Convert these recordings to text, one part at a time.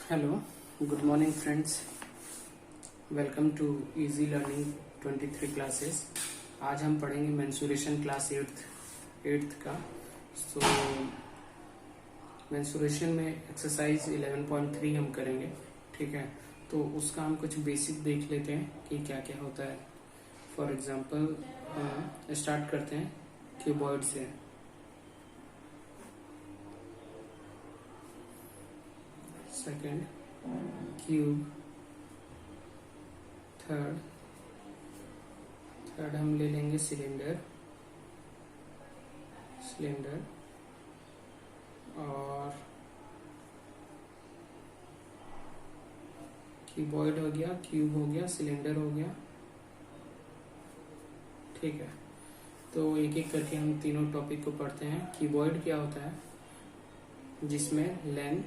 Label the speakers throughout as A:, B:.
A: Hello, good morning friends. Welcome to easy learning 23 classes. आज हम पढ़ेंगे मेंसुरेशन क्लास 8th का। सो मेंसुरेशन में एक्सरसाइज 11.3 हम करेंगे, ठीक है। तो उसका हम कुछ बेसिक देख लेते हैं कि क्या क्या होता है। फॉर एग्जांपल स्टार्ट करते हैं क्यूबॉइड से। सेकंड क्यूब, थर्ड हम ले लेंगे सिलेंडर और क्यूबॉइड हो गया, क्यूब हो गया, सिलेंडर हो गया, ठीक है। तो एक एक करके हम तीनों टॉपिक को पढ़ते हैं। क्यूबॉइड क्या होता है? जिसमें लेंथ,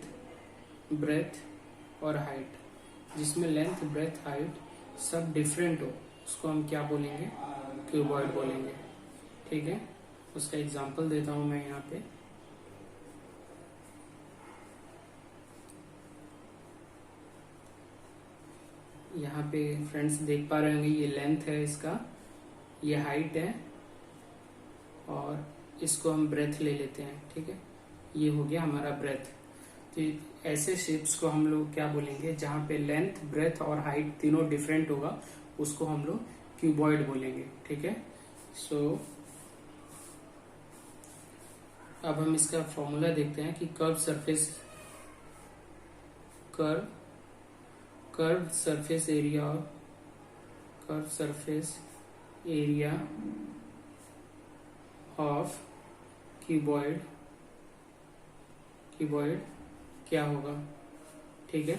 A: ब्रेथ और हाइट, जिसमें लेंथ, ब्रेथ, हाइट सब डिफरेंट हो, उसको हम क्या बोलेंगे? क्यूबॉइड बोलेंगे, ठीक है। उसका एग्जांपल देता हूं मैं यहाँ पे। यहाँ पे फ्रेंड्स देख पा रहे होंगे, ये लेंथ है इसका, ये हाइट है और इसको हम ब्रेथ ले लेते हैं, ठीक है। ये हो गया हमारा ब्रेथ। तो ऐसे शेप्स को हम लोग क्या बोलेंगे? जहाँ पे लेंथ, ब्रेथ और हाइट तीनों डिफरेंट होगा, उसको हम लोग क्यूबॉइड बोलेंगे, ठीक है। सो अब हम इसका फॉर्मूला देखते हैं कि curve surface area of cuboid क्या होगा, ठीक है।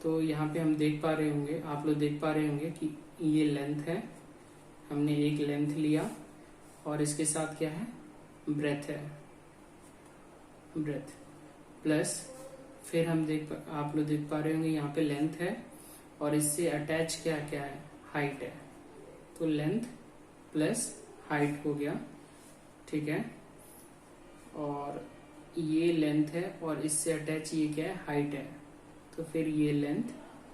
A: तो यहाँ पे हम देख पा रहे होंगे, आप लोग देख पा रहे होंगे कि ये लेंथ है, हमने एक लेंथ लिया और इसके साथ क्या है? ब्रेथ है, ब्रेथ प्लस फिर आप लोग देख पा रहे होंगे यहाँ पे लेंथ है और इससे अटैच क्या क्या है? हाइट है। तो लेंथ प्लस हाइट हो गया, ठीक है। और ये लेंथ है और इससे अटैच ये क्या है? हाइट है। तो फिर ये लेंथ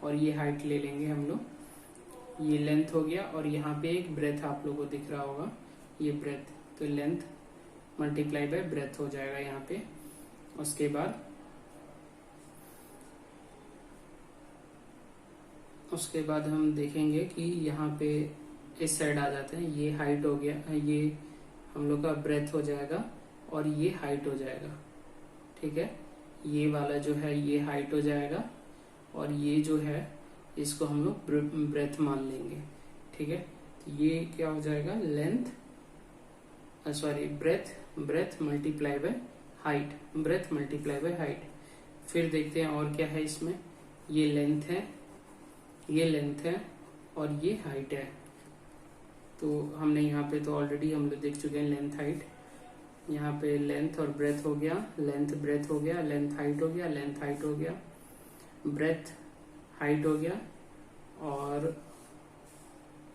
A: और ये हाइट ले लेंगे हम लोग। ये लेंथ हो गया और यहाँ पे एक ब्रेथ आप लोगों को दिख रहा होगा, ये ब्रेथ। तो लेंथ मल्टीप्लाई बाय ब्रेथ हो जाएगा यहाँ पे। उसके बाद हम देखेंगे कि यहाँ पे इस साइड आ जाते हैं। ये हाइट हो गया, ये हम लोग का ब्रेथ हो जाएगा और ये हाइट हो जाएगा, ठीक है। ये वाला जो है ये हाइट हो जाएगा और ये जो है इसको हम लोग ब्रेथ मान लेंगे, ठीक है। तो ये क्या हो जाएगा? Length breadth multiply by height, breath multiply by height. फिर देखते हैं और क्या है इसमें। ये लेंथ है और ये हाइट है। तो हमने यहाँ पे तो ऑलरेडी हम लोग देख चुके हैं लेंथ हाइट। यहाँ पे लेंथ और ब्रेथ हो गया, लेंथ ब्रेथ हो गया, लेंथ हाइट हो गया, लेंथ हाइट हो गया, ब्रेथ हाइट हो गया और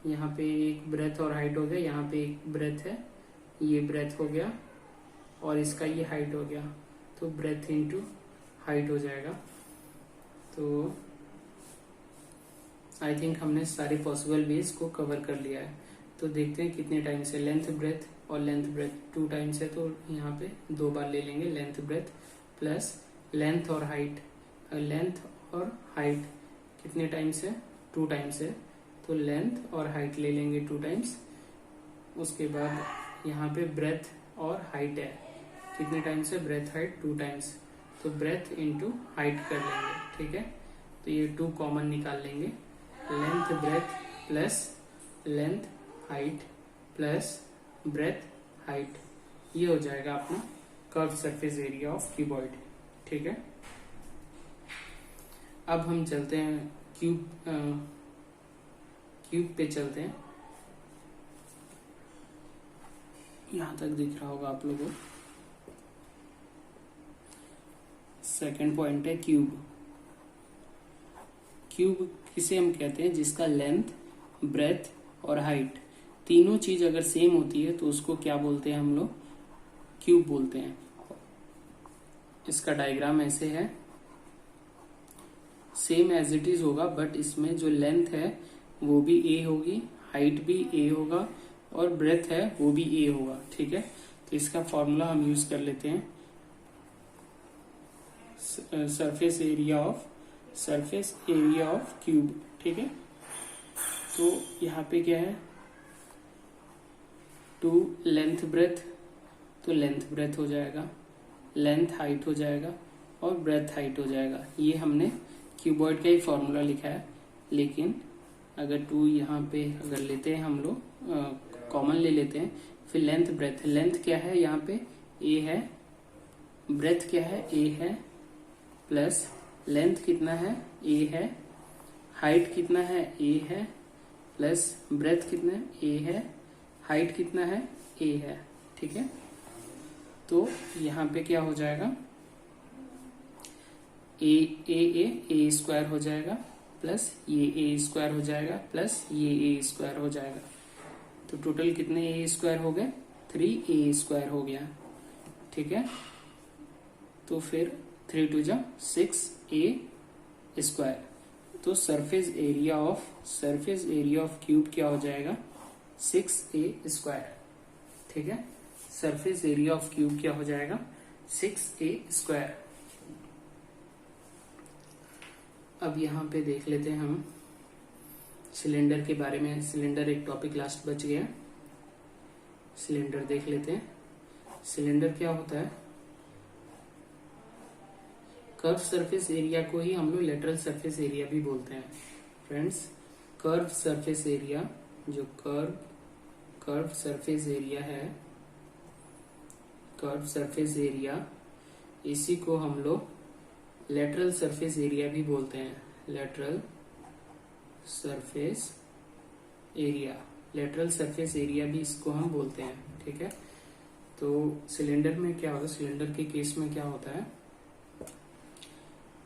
A: यहाँ पे एक ब्रेथ और हाइट हो गया। यहाँ पे एक ब्रेथ है, ये ब्रेथ हो गया और इसका ये हाइट हो गया। तो ब्रेथ इनटू हाइट हो जाएगा। तो आई थिंक हमने सारे पॉसिबल वेज को कवर कर लिया है। तो देखते हैं कितने टाइम से। लेंथ ब्रेथ और लेंथ ब्रेथ 2 टाइम्स है, तो यहाँ पे 2 बार ले लेंगे लेंथ ब्रेथ प्लस लेंथ और हाइट। लेंथ और हाइट कितने टाइम्स है? 2 टाइम्स है, तो लेंथ और हाइट ले लेंगे 2 टाइम्स। उसके बाद यहाँ पे ब्रेथ और हाइट है, कितने टाइम्स है? ब्रेथ हाइट 2 टाइम्स, तो ब्रेथ इंटू हाइट कर लेंगे, ठीक है। तो ये 2 कॉमन निकाल लेंगे। Length breadth plus length height plus breadth height, ये हो जाएगा अपना curve surface area of cuboid, ठीक है। अब हम चलते हैं क्यूब पे चलते हैं। यहां तक दिख रहा होगा आप लोगों को। सेकंड पॉइंट है क्यूब किसे हम कहते हैं? जिसका लेंथ, ब्रेथ और हाइट तीनों चीज अगर सेम होती है तो उसको क्या बोलते हैं हम लोग? क्यूब बोलते हैं। इसका डायग्राम ऐसे है। सेम एज इट इज होगा, बट इसमें जो लेंथ है वो भी ए होगी, हाइट भी ए होगा और ब्रेथ है वो भी ए होगा। ठीक है, तो इसका फॉर्मूला हम यूज कर लेते हैं। Surface area of cube. ठीक है, तो यहाँ पे क्या है, 2 लेंथ ब्रेथ, तो लेंथ ब्रेथ हो जाएगा, लेंथ हाइट हो जाएगा और ब्रेथ हाइट हो जाएगा। ये हमने क्यूबॉइड का ही फॉर्मूला लिखा है, लेकिन अगर 2 यहाँ पे अगर लेते हैं हम लोग कॉमन ले लेते हैं, फिर लेंथ ब्रेथ, लेंथ क्या है यहाँ पे ए है, ब्रेथ क्या है ए है, प्लस लेंथ कितना है ए है, हाइट कितना है ए है, प्लस ब्रेथ कितना है ए है, हाइट कितना है ए है। ठीक है, तो यहाँ पे क्या हो जाएगा, ए स्क्वायर हो जाएगा, प्लस ये ए स्क्वायर हो जाएगा, प्लस ये ए स्क्वायर हो जाएगा। तो टोटल कितने ए स्क्वायर हो गए, 3 ए स्क्वायर हो गया। ठीक है, तो फिर 3 2 जा 6 ए स्क्वायर। तो सरफेस एरिया ऑफ क्यूब क्या हो जाएगा, 6 ए स्क्वायर। ठीक है, सरफेस एरिया ऑफ क्यूब क्या हो जाएगा, 6 ए स्क्वायर। अब यहाँ पे देख लेते हैं हम सिलेंडर के बारे में। सिलेंडर एक टॉपिक लास्ट बच गया, सिलेंडर देख लेते हैं। सिलेंडर क्या होता है, कर्व सरफेस एरिया को ही हम लोग लेटरल सरफेस एरिया भी बोलते हैं फ्रेंड्स। कर्व सरफेस एरिया, जो कर्व सरफेस एरिया है, कर्व सरफेस एरिया, इसी को हम लोग लेटरल सरफेस एरिया भी बोलते हैं। Lateral surface area, lateral surface area भी इसको हम बोलते हैं। ठीक है, तो सिलेंडर में क्या होता है, सिलेंडर के केस में क्या होता है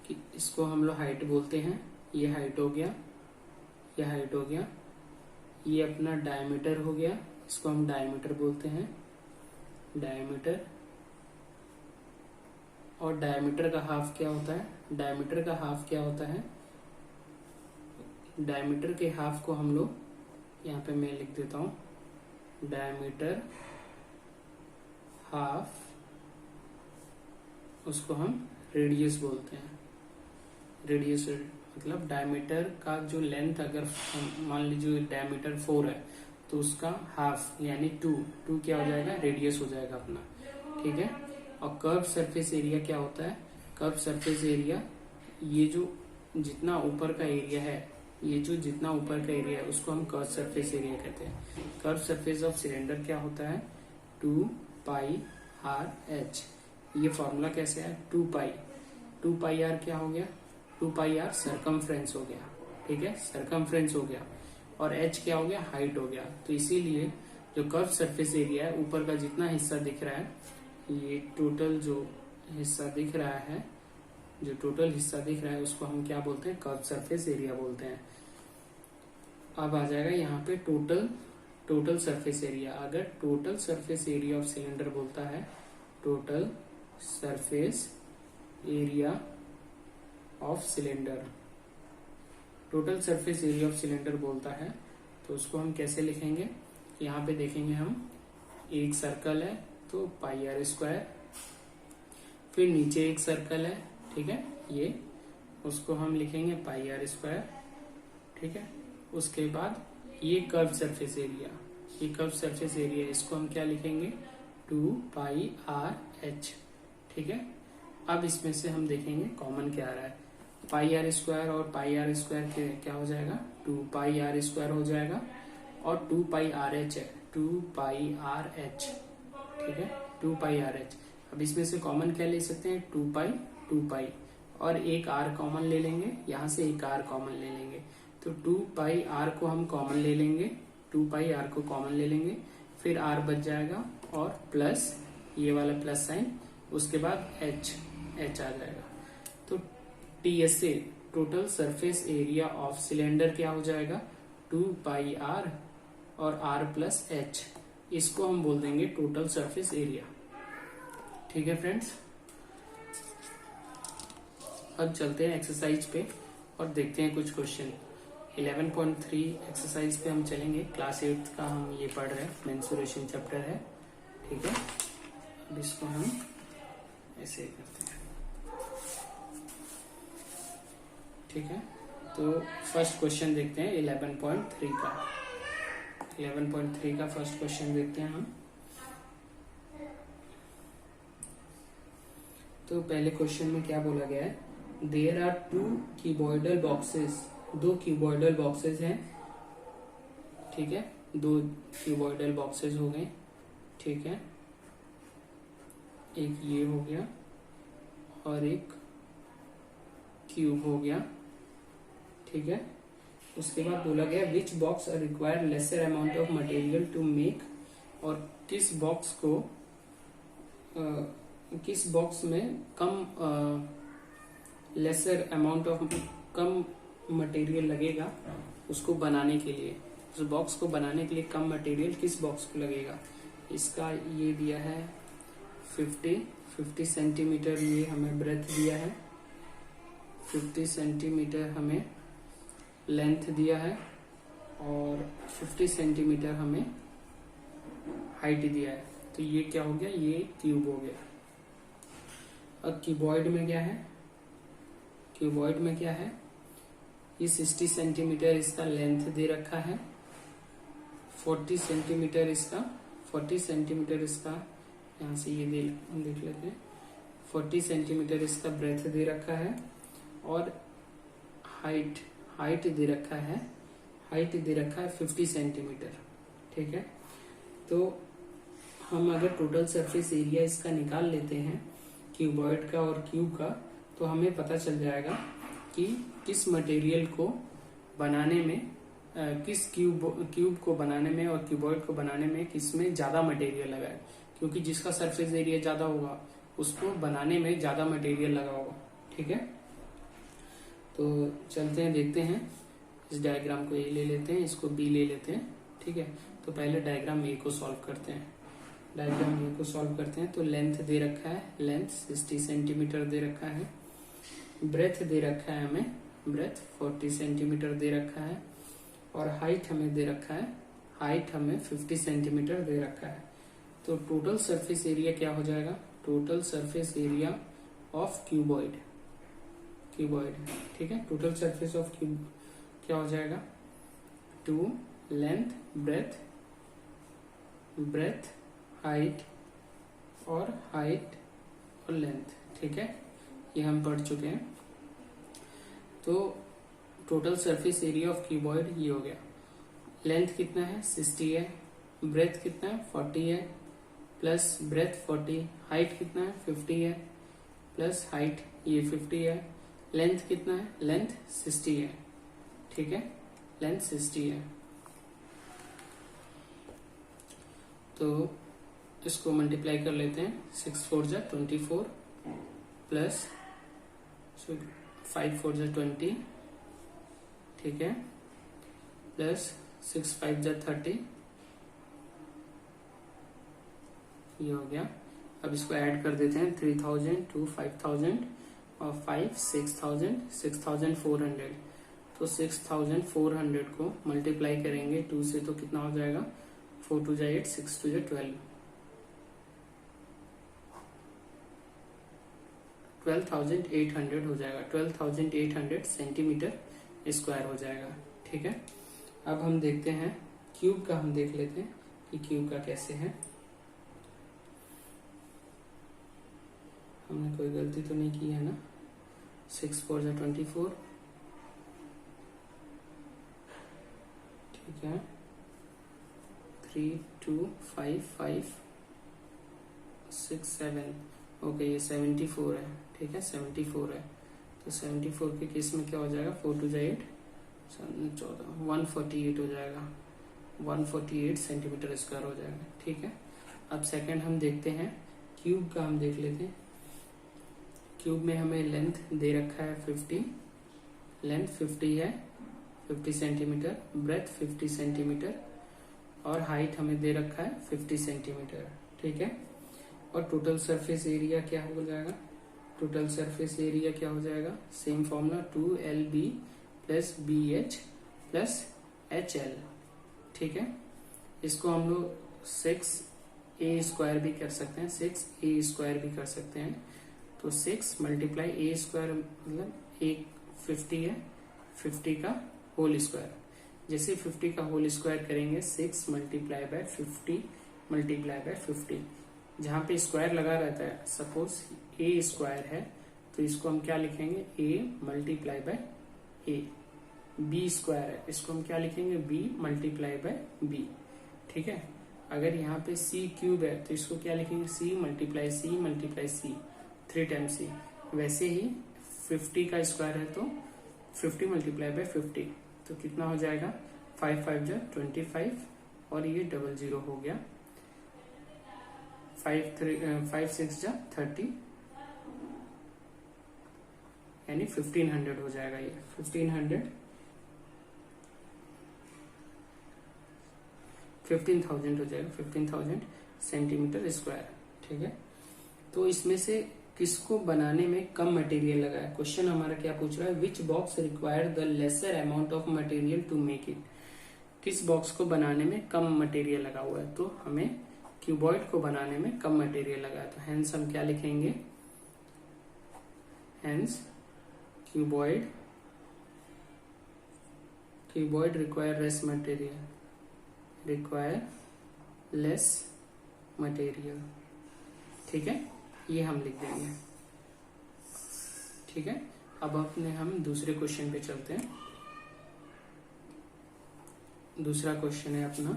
A: कि इसको हम लोग हाइट बोलते हैं, ये हाइट हो गया, ये हाइट हो गया, ये अपना डायमीटर हो गया, इसको हम डायमीटर बोलते हैं, डायमीटर। और डायमीटर का हाफ क्या होता है, डायमीटर का हाफ क्या होता है, डायमीटर के हाफ को हम लोग यहाँ पे मैं लिख देता हूं, डायमीटर हाफ, उसको हम रेडियस बोलते हैं। रेडियस मतलब डायमीटर का जो लेंथ, अगर मान लीजिए डायमीटर 4 है तो उसका हाफ यानी 2 क्या हो जाएगा, रेडियस हो जाएगा अपना। ठीक है, और कर्व सरफेस एरिया क्या होता है, कर्व सरफेस एरिया, ये जो जितना ऊपर का एरिया है, ये जो जितना ऊपर का एरिया है उसको हम कर्व सरफेस एरिया कहते हैं। कर्व सरफेस ऑफ सिलेंडर क्या होता है, 2 पाई आर एच। ये फॉर्मूला कैसे है, 2 पाई आर क्या हो गया, 2 पाई आर सरकमफ्रेंस हो गया। ठीक है, सरकमफ्रेंस हो गया, और एच क्या हो गया, हाइट हो गया। तो इसीलिए जो कर्व सरफेस एरिया है, ऊपर का जितना हिस्सा दिख रहा है, ये टोटल जो हिस्सा दिख रहा है, जो टोटल हिस्सा दिख रहा है उसको हम क्या बोलते हैं, कर्व सरफेस एरिया बोलते हैं। अब आ जाएगा यहाँ पे टोटल सरफेस एरिया। अगर total surface area of cylinder बोलता है, total surface area of cylinder, total surface area of cylinder बोलता है, तो उसको हम कैसे लिखेंगे, यहाँ पे देखेंगे हम, एक सर्कल है तो पाई आर स्क्वायर, फिर नीचे एक सर्कल है, ठीक है, ये उसको हम लिखेंगे पाई आर स्क्वायर। ठीक है, उसके बाद ये कर्व सरफेस एरिया, ये कर्व सरफेस एरिया, इसको हम क्या लिखेंगे, 2 पाई आर एच। ठीक है, अब इसमें से हम देखेंगे कॉमन क्या आ रहा है, पाई आर स्क्वायर और पाई आर स्क्वायर के क्या हो जाएगा, 2 पाई आर स्क्वायर हो जाएगा, और 2 पाई आर एच है, 2 पाई आर एच। ठीक है, 2 पाई आर एच। अब इसमें से कॉमन क्या ले सकते हैं, 2 पाई, और एक आर कॉमन ले लेंगे, यहाँ से एक आर कॉमन ले लेंगे, तो 2 पाई आर को हम कॉमन ले लेंगे, 2 पाई आर को कॉमन ले लेंगे, फिर आर बच जाएगा, और प्लस ये वाला प्लस साइन, उसके बाद एच आ जाएगा। तो टीएस से total surface area of cylinder क्या हो जाएगा, 2 पाई आर और आर प्लस एच, इसको हम बोल देंगे टोटल सरफेस एरिया। ठीक है फ्रेंड्स, अब चलते हैं एक्सरसाइज पे। और देखते हैं कुछ क्वेश्चन। 11.3 एक्सरसाइज पे हम चलेंगे। क्लास 8 का हम ये पढ़ रहे हैं, मेंसुरेशन चैप्टर है, ठीक है। अब इसको हम ऐसे करते हैं, ठीक है। तो फर्स्ट क्वेश्चन देखते हैं 11.3 का। 11.3 का फर्स्ट क्वेश्चन देखते हैं हम। तो पहले क्वेश्चन में क्या बोला गया है, there are 2 cuboidal boxes, 2 cuboidal boxes हैं, ठीक है। 2 क्यूबॉइडल बॉक्सेस हो गए, ठीक है। एक ये हो गया और एक क्यूब हो गया, ठीक है। उसके बाद बोला गया which box require lesser amount of material to make, और किस बॉक्स में कम लेसर अमाउंट ऑफ कम मटेरियल लगेगा उसको बनाने के लिए। उस बॉक्स को बनाने के लिए कम मटेरियल किस बॉक्स को लगेगा। इसका ये दिया है 50 सेंटीमीटर, ये हमें ब्रेथ दिया है, 50 सेंटीमीटर हमें लेंथ दिया है और 50 सेंटीमीटर हमें हाइट दिया है। तो ये क्या हो गया, ये क्यूब हो गया। अब क्यूबॉइड में क्या है, क्यूबॉइड में क्या है, ये 60 सेंटीमीटर इसका लेंथ दे रखा है, 40 सेंटीमीटर इसका, 40 सेंटीमीटर इसका, यहाँ से ये देख लेते हैं, 40 सेंटीमीटर इसका ब्रेथ दे रखा है और हाइट दे रखा है, हाइट दे रखा है 50 सेंटीमीटर, ठीक है। तो हम अगर टोटल सरफेस एरिया इसका निकाल लेते हैं क्यूबॉइड का और क्यूब का, तो हमें पता चल जाएगा कि किस मटेरियल को बनाने में, किस क्यूब को बनाने में और क्यूबॉइड को बनाने में किस में ज्यादा मटेरियल लगा है, क्योंकि जिसका सरफेस एरिया ज्यादा होगा उसको बनाने में ज्यादा मटेरियल लगा होगा, ठीक है। तो चलते हैं, देखते हैं। इस डायग्राम को ए ले लेते हैं, इसको बी ले लेते हैं, ठीक है। तो पहले डायग्राम ए को सॉल्व करते हैं। डायग्राम ए को सॉल्व करते हैं। तो लेंथ दे रखा है, लेंथ 60 सेंटीमीटर दे रखा है, ब्रेथ दे रखा है हमें, ब्रेथ 40 सेंटीमीटर दे रखा है और हाइट हमें दे रखा है, हाइट हमें 50 सेंटीमीटर दे रखा है। तो टोटल सरफेस एरिया क्या हो जाएगा, total surface area of cuboid, ठीक है। टोटल सरफेस ऑफ क्यूब क्या हो जाएगा, 2 लेंथ ब्रेथ हाइट और लेंथ, ठीक है। ये हम पढ़ चुके हैं। तो total surface area of cuboid ये हो गया। लेंथ कितना है, 60 है, ब्रेथ कितना है, 40 है, प्लस ब्रेथ 40, हाइट कितना है, 50 है, प्लस हाइट ये 50 है, लेंथ कितना है, लेंथ 60 है, ठीक है, लेंथ 60 है। तो इसको मल्टीप्लाई कर लेते हैं, 6 4 जा 24 प्लस 5 4 जा 20, ठीक है, प्लस 6 5 जा 30, ये हो गया। अब इसको ऐड कर देते हैं, 3000 2 5000 और 5 6000 6400। तो 6400 को मल्टीप्लाई करेंगे 2 से तो कितना हो जाएगा, 4 2 जा 8, 6 2 जा 12, 12,800 हो जाएगा, 12,800 सेंटीमीटर स्क्वायर हो जाएगा, ठीक है। अब हम देखते हैं क्यूब का, हम देख लेते हैं कि क्यूब का कैसे है। हमने कोई गलती तो नहीं की है ना। 6 4 जा 24, ठीक है, 3 2 5 5 6 7, ओके, ये 74 है, ठीक है, 74 है। तो 74 के केस में क्या हो जाएगा, 4 2 जा 8, 14, 148 हो जाएगा, 148 सेंटीमीटर स्क्वायर हो जाएगा, ठीक है। अब सेकंड हम देखते हैं क्यूब का, हम देख लेते हैं। क्यूब में हमें लेंथ दे रखा है 50, लेंथ 50 है, 50 सेंटीमीटर, ब्रेथ 50 सेंटीमीटर और हाइट हमें दे रखा है 50 सेंटीमीटर, ठीक है। और टोटल सरफेस एरिया क्या हो जाएगा, टोटल सरफेस एरिया क्या हो जाएगा, same formula 2LB plus BH plus HL। ठीक है, इसको हम लोग 6A² भी कर सकते हैं, 6A² भी कर सकते हैं। तो 6 मल्टीप्लाई A² मतलब 50 है, 50 का होल स्क्वायर। जैसे 50 का होल स्क्वायर करेंगे 6 मल्टीप्लाई बाय 50 मल्टीप्लाई बाय 50, जहां पे स्क्वायर लगा रहता है, सपोज A² है तो इसको हम क्या लिखेंगे, A multiply by A। B² है, इसको हम क्या लिखेंगे, B मल्टीप्लाई बाय B। ठीक है, अगर यहाँ पे C³ है तो इसको क्या लिखेंगे, C multiply C multiply C, 3 times C। वैसे ही 50 का स्क्वायर है तो 50 मल्टीप्लाई बाय 50, तो कितना हो जाएगा, 5 5 जा 25 और ये 00 हो गया, 5 6 जा 30 यानी 1500 हो जाएगा। ये 15,000 हो जाएगा, 15,000 सेंटीमीटर स्क्वायर। ठीक है, तो इसमें से किसको बनाने में कम मटेरियल लगा है। क्वेश्चन हमारा क्या पूछ रहा है, which box require the lesser amount of material to make it. किस बॉक्स को बनाने में कम मटेरियल लगा हुआ है, तो हमें क्यूबॉइड को बनाने में कम मटेरियल लगा है। तो हेंस हम क्या लिखेंगे, hence cuboid require less material, require less material. ठीक है, ये हम लिख देंगे। ठीक है, अब अपने हम दूसरे क्वेश्चन पे चलते हैं। दूसरा क्वेश्चन है अपना,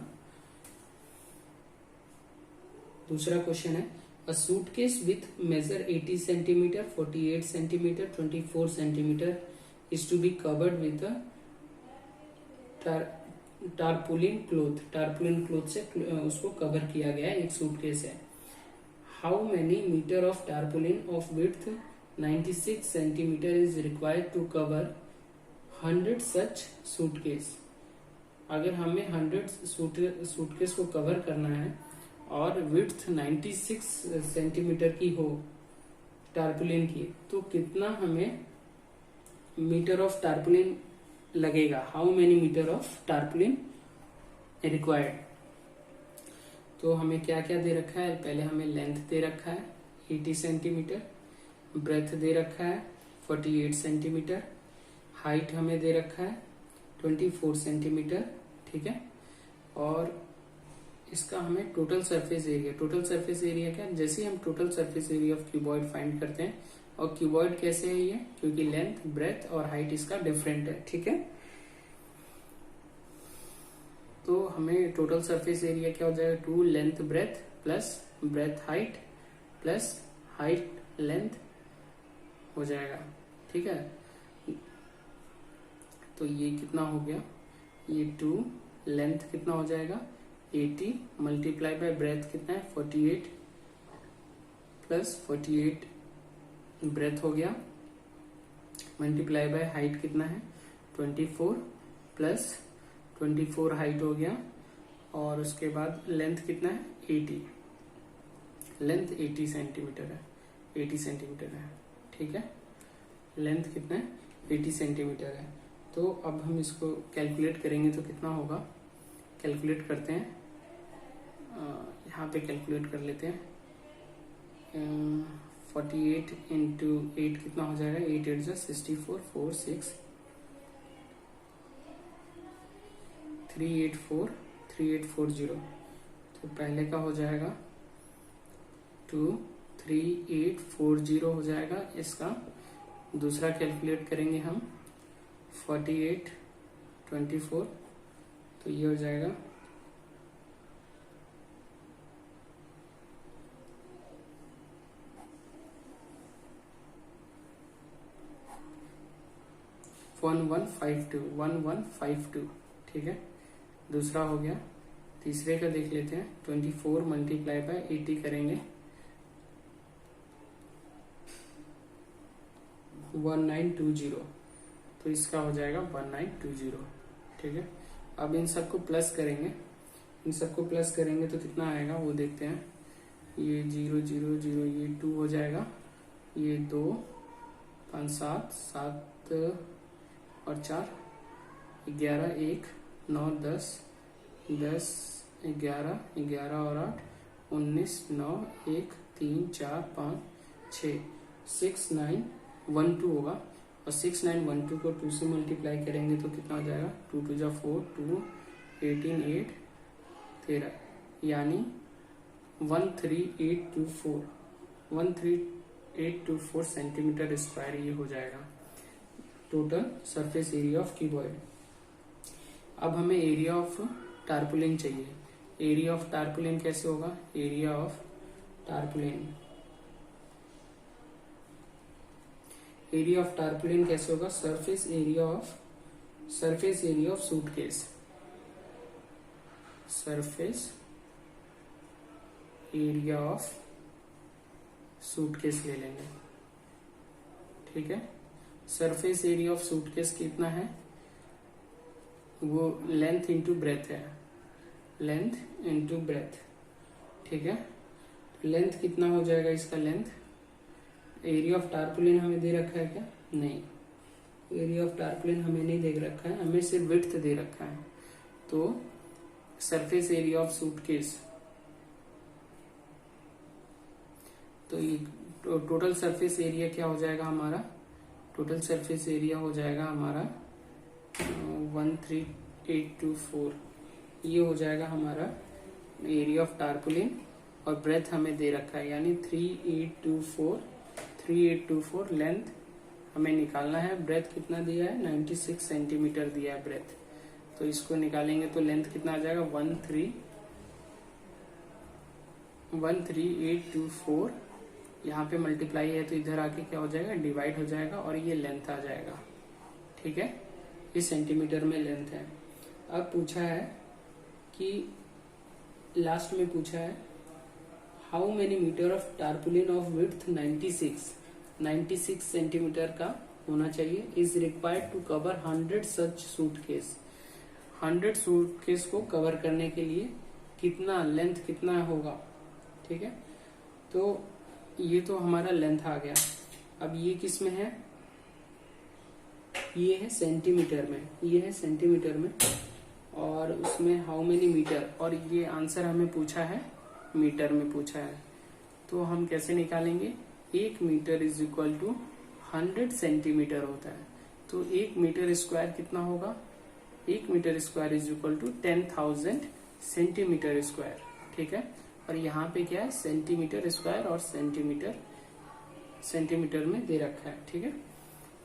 A: दूसरा क्वेश्चन है, a suitcase with measure 80 centimetre, 48 centimetre, 24 centimetre is to be covered with tarpaulin cloth. Tarpaulin cloth से उसको कवर किया गया है, एक सूटकेस है। How many metre of tarpaulin of width 96 centimetre is required to cover 100 such suitcase. अगर हमें 100 suitcase को कवर करना है और विड्थ 96 सेंटीमीटर की हो टारपुलिन की, तो कितना हमें मीटर ऑफ टारपुलिन लगेगा, how many metre of tarpaulin required. तो हमें क्या क्या दे रखा है, पहले हमें लेंथ दे रखा है 80 सेंटीमीटर, ब्रेथ दे रखा है 48 सेंटीमीटर, हाइट हमें दे रखा है 24 सेंटीमीटर। ठीक है, और इसका हमें total surface area, total surface area क्या, जैसे हम total surface area of cuboid find करते हैं, और क्यूबॉइड कैसे है ये, क्योंकि लेंथ ब्रेथ और हाइट इसका डिफरेंट है। ठीक है, तो हमें टोटल सरफेस एरिया क्या हो जाएगा, 2 length breadth plus breadth height plus height length हो जाएगा। ठीक है, तो ये कितना हो गया, ये 2 लेंथ कितना हो जाएगा 80 मल्टीप्लाई बाय ब्रेथ कितना है 48 प्लस 48 ब्रेथ हो गया, मल्टीप्लाई बाय हाइट कितना है 24 प्लस 24 हाइट हो गया, और उसके बाद लेंथ कितना है 80, लेंथ 80 सेंटीमीटर है, 80 सेंटीमीटर है। ठीक है, लेंथ कितना है 80 सेंटीमीटर है। तो अब हम इसको कैलकुलेट करेंगे तो कितना होगा, कैलकुलेट करते हैं, यहाँ पे कैलकुलेट कर लेते हैं। 48 इंटू 8 कितना हो जाएगा, 8 8 जा 64, 4 6 384 3840। तो पहले का हो जाएगा 23840 हो जाएगा। इसका दूसरा कैलकुलेट करेंगे हम 48 24, तो ये हो जाएगा 1152। ठीक है, दूसरा हो गया। तीसरे का देख लेते हैं, 24 मल्टीप्लाई बाय 80 करेंगे 1920, तो इसका हो जाएगा 1920। ठीक है, अब इन सबको प्लस करेंगे, इन सबको प्लस करेंगे तो कितना आएगा वो देखते हैं। ये 0 0 0 ये 2 हो जाएगा, ये 2 5 7 7 और 4 11 1 9 10 10 11 11 और 8 19 9 1 3 4 5 6 6 9 1 2 होगा और 6 9 1 2 को 2 से मल्टीप्लाई करेंगे तो कितना हो जाएगा 2 2 जा 4 2 18 8 13 यानी 13824 सेंटीमीटर स्क्वायर ये हो जाएगा total surface area of cuboid. अब हमें एरिया ऑफ टारपुलिन चाहिए। एरिया ऑफ टारपुलिन कैसे होगा? एरिया ऑफ टारपुलिन कैसे होगा? Surface area of suitcase. Surface area of suitcase ले लेंगे, ठीक है। सरफेस एरिया ऑफ सूटकेस कितना है? वो लेंथ इंटू ब्रेथ है, लेंथ इंटू ब्रेथ, ठीक है। लेंथ कितना हो जाएगा इसका? लेंथ एरिया ऑफ टारपुलिन हमें दे रखा है क्या? नहीं, एरिया ऑफ टारपुलिन हमें नहीं दे रखा है, हमें सिर्फ विड्थ दे रखा है। तो सरफेस एरिया ऑफ सूटकेस, तो ये टोटल सरफेस एरिया क्या हो जाएगा हमारा? टोटल सरफेस एरिया हो जाएगा हमारा 13824। ये हो जाएगा हमारा एरिया ऑफ टारपुलिन और ब्रेथ हमें दे रखा है यानी 3824 लेंथ हमें निकालना है। ब्रेथ कितना दिया है? 96 सेंटीमीटर दिया है ब्रेथ। तो इसको निकालेंगे तो लेंथ कितना आ जाएगा? 13824। यहाँ पे मल्टीप्लाई है तो इधर आके क्या हो जाएगा? डिवाइड हो जाएगा और ये लेंथ आ जाएगा, ठीक है। इस सेंटीमीटर में लेंथ है। अब पूछा है कि लास्ट में पूछा है how many metre of tarpaulin of width 96 centimetre का होना चाहिए is required to cover 100 such suitcase. 100 suitcase को कवर करने के लिए कितना लेंथ कितना होगा, ठीक है। तो ये तो हमारा लेंथ आ गया। अब ये किस में है? ये है सेंटीमीटर में, ये है सेंटीमीटर में और उसमें हाउ मेनी मीटर, और ये आंसर हमें पूछा है मीटर में पूछा है। तो हम कैसे निकालेंगे? 1 metre is equal to 100 centimetre होता है। तो 1 मीटर स्क्वायर कितना होगा? 1 metre square is equal to 10,000 centimetre square, ठीक है। और यहाँ पे क्या है? सेंटीमीटर स्क्वायर और सेंटीमीटर में दे रखा है, ठीक है।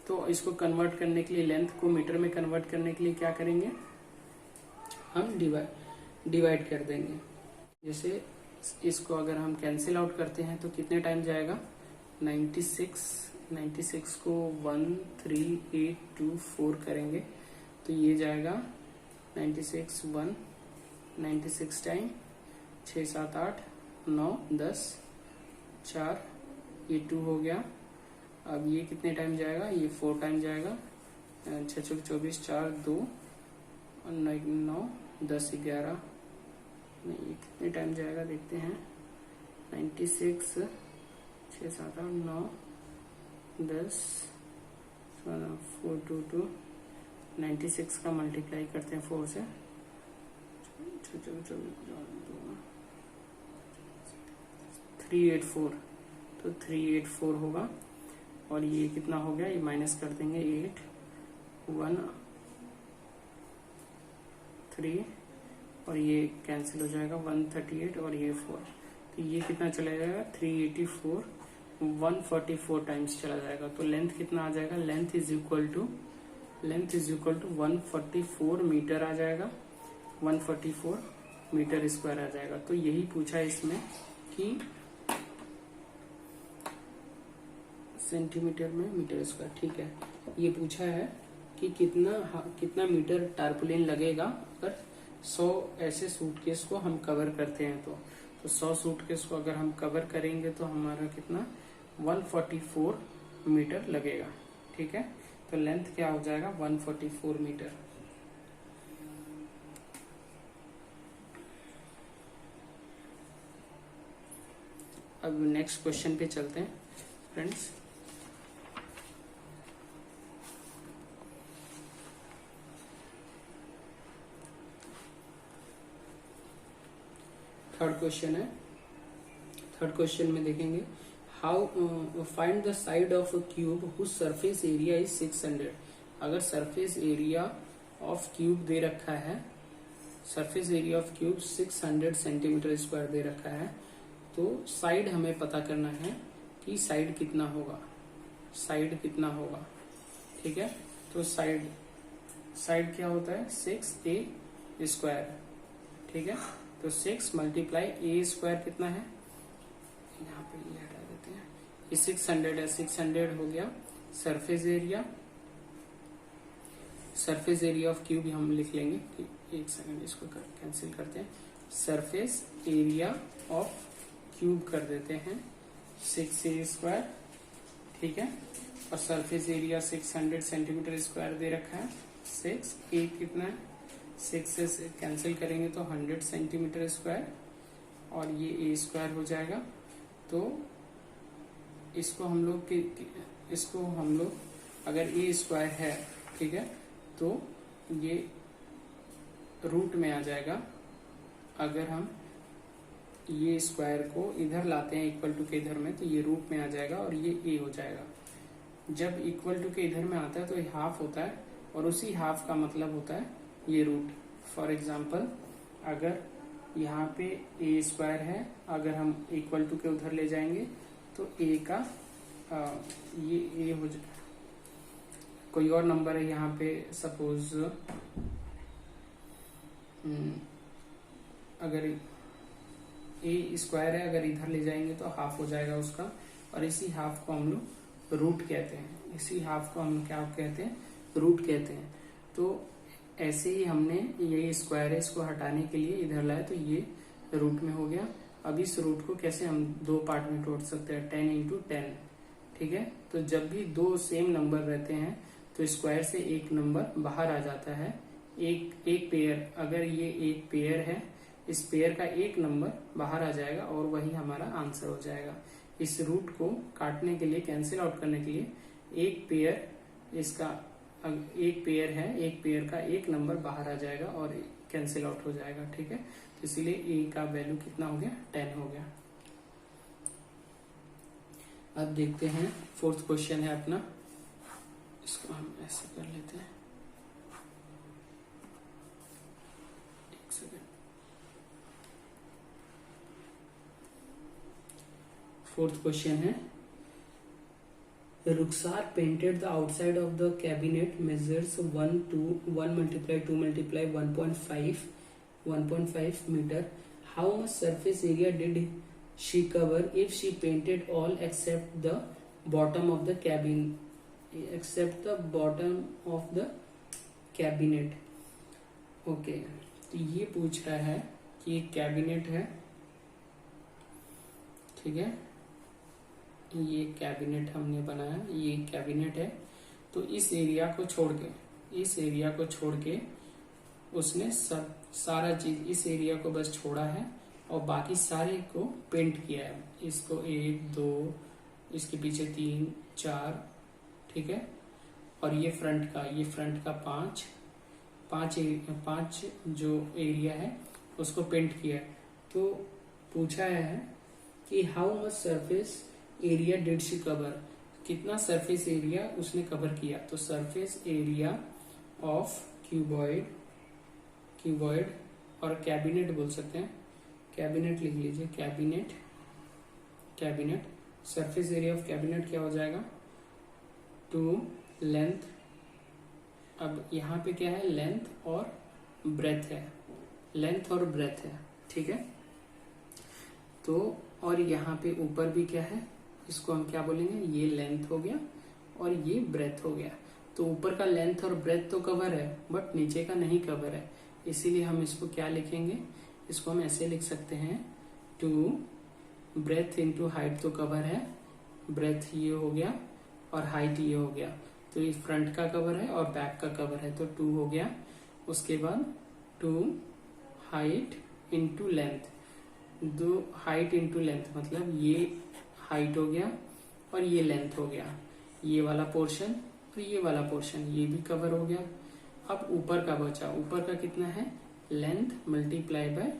A: तो इसको कन्वर्ट करने के लिए, लेंथ को मीटर में कन्वर्ट करने के लिए क्या करेंगे? हम डिवाइड कर देंगे। जैसे इसको अगर हम कैंसिल आउट करते हैं तो कितने टाइम जाएगा? 96 को 13824 करेंगे तो ये जाएगा 96 टाइम 6 7 8 9 10 4, ये 2 हो गया। अब ये कितने टाइम जाएगा? ये 4 टाइम जाएगा। 6 6 24 4 2 9 10 11, नहीं ये कितने टाइम जाएगा देखते हैं। 96 6 7 8 9 10 4 2 2 96 का मल्टीप्लाई करते हैं 4 से 384, तो 384 होगा। और ये कितना हो गया? ये माइनस कर देंगे 8 1 3 और ये कैंसिल हो जाएगा 138 और ये 4, तो ये कितना चला जाएगा? 384 144 टाइम्स चला जाएगा। तो लेंथ कितना आ जाएगा? Length is equal to 144 metre आ जाएगा, 144 मीटर स्क्वायर आ जाएगा। तो यही पूछा है इसमें कि सेंटीमीटर में मीटर स्क्वायर, ठीक है। ये पूछा है कि कितना मीटर टारपुलिन लगेगा अगर 100 ऐसे सूटकेस को हम कवर करते हैं। तो 100 सूटकेस को अगर हम कवर करेंगे तो हमारा कितना? 144 मीटर लगेगा, ठीक है। तो लेंथ क्या हो जाएगा? 144 मीटर। अब नेक्स्ट क्वेश्चन पे चलते हैं। फ्रेंड्स। थर्ड क्वेश्चन है। थर्ड क्वेश्चन में देखेंगे how find the side of a cube whose surface area is 600। अगर सरफेस एरिया ऑफ क्यूब दे रखा है, surface area of cube 600 centimetre square दे रखा है, तो साइड हमें पता करना है कि साइड कितना होगा, साइड कितना होगा। ठीक है, तो साइड क्या होता है 6a स्क्वायर। ठीक है, तो 6 मल्टीप्लाई ए स्क्वायर कितना है, यहाँ पे ये हटा देते हैं, ये 600 है, 600 हो गया surface area. Surface area of cube हम लिख लेंगे, एक सेकंड इसको कैंसिल करते हैं, सरफेस एरिया ऑफ क्यूब कर देते हैं 6a स्क्वायर। ठीक है, और सरफेस एरिया 600 सेंटीमीटर स्क्वायर दे रखा है, 6a कितना है, 6 से कैंसिल करेंगे तो 100 सेंटीमीटर स्क्वायर, और ये a स्क्वायर हो जाएगा। तो इसको हम लोग अगर a स्क्वायर है, ठीक है, तो ये रूट में आ जाएगा। अगर हम ये स्क्वायर को इधर लाते हैं इक्वल टू के इधर में, तो ये रूट में आ जाएगा और ये a हो जाएगा। जब इक्वल टू के इधर में आता है तो ये हाफ होता है, और उसी हाफ का मतलब होता है ये रूट। फॉर एग्जाम्पल अगर यहाँ पे a स्क्वायर है, अगर हम इक्वल टू के उधर ले जाएंगे तो a का ये a हो जाएगा। कोई और नंबर है यहाँ पे, सपोज अगर a स्क्वायर है, अगर इधर ले जाएंगे तो हाफ हो जाएगा उसका, और इसी हाफ को हम लोग रूट कहते हैं। इसी हाफ को हम क्या कहते हैं, रूट कहते हैं। तो ऐसे ही हमने ये स्क्वायर है, इसको हटाने के लिए इधर लाया तो ये रूट में हो गया। अब इस रूट को कैसे हम दो पार्ट में तोड़ सकते हैं, 10 इंटू 10। ठीक है, तो जब भी दो सेम नंबर रहते हैं तो स्क्वायर से एक नंबर बाहर आ जाता है। एक पेयर, अगर ये एक पेयर है, इस पेयर का एक नंबर बाहर आ जाएगा और वही हमारा आंसर हो जाएगा। इस रूट को काटने के लिए, कैंसिल आउट करने के लिए, एक पेयर, इसका एक पेयर है, एक पेयर का एक नंबर बाहर आ जाएगा और कैंसिल आउट हो जाएगा। ठीक है, तो इसलिए a का वैल्यू कितना हो गया, 10 हो गया। अब देखते हैं फोर्थ क्वेश्चन है अपना, इसको हम ऐसे कर लेते हैं, एक सेकेंड। फोर्थ क्वेश्चन है Ruxar painted the outside of the cabinet measures 1 multiply 2 multiply 1.5 meter. How much surface area did she cover if she painted all except the bottom of the cabinet? Okay, तो ये पूछ रहा है कि एक cabinet है, ठीक है, ये कैबिनेट हमने बनाया, ये कैबिनेट है। तो इस एरिया को छोड़ के उसने सारा चीज, इस एरिया को बस छोड़ा है और बाकी सारे को पेंट किया है। इसको 1 2, इसके पीछे 3 4, ठीक है, और ये फ्रंट का 5 जो एरिया है उसको पेंट किया है। तो पूछा है कि how much surface area did she cover, कितना सरफेस एरिया उसने कवर किया। तो सरफेस एरिया ऑफ क्यूबॉइड और कैबिनेट बोल सकते हैं, कैबिनेट लिख लीजिए, cabinet surface area of cabinet क्या हो जाएगा, 2 लेंथ। अब यहाँ पे क्या है, लेंथ और ब्रेथ है, ठीक है। तो और यहाँ पे ऊपर भी क्या है, इसको हम क्या बोलेंगे, ये लेंथ हो गया और ये ब्रेथ हो गया। तो ऊपर का लेंथ और ब्रेथ तो कवर है, बट नीचे का नहीं कवर है, इसीलिए हम इसको क्या लिखेंगे, इसको हम ऐसे लिख सकते हैं, 2 ब्रेथ इंटू हाइट तो कवर है, ब्रेथ ये हो गया और हाइट ये हो गया। तो ये फ्रंट का कवर है और बैक का कवर है, तो 2 हो गया। उसके बाद 2 height into length, 2 height into length मतलब ये हाइट हो गया और ये लेंथ हो गया, ये वाला पोर्शन और ये वाला पोर्शन ये भी कवर हो गया। अब ऊपर का बचा, ऊपर का कितना है, लेंथ मल्टीप्लाई बाय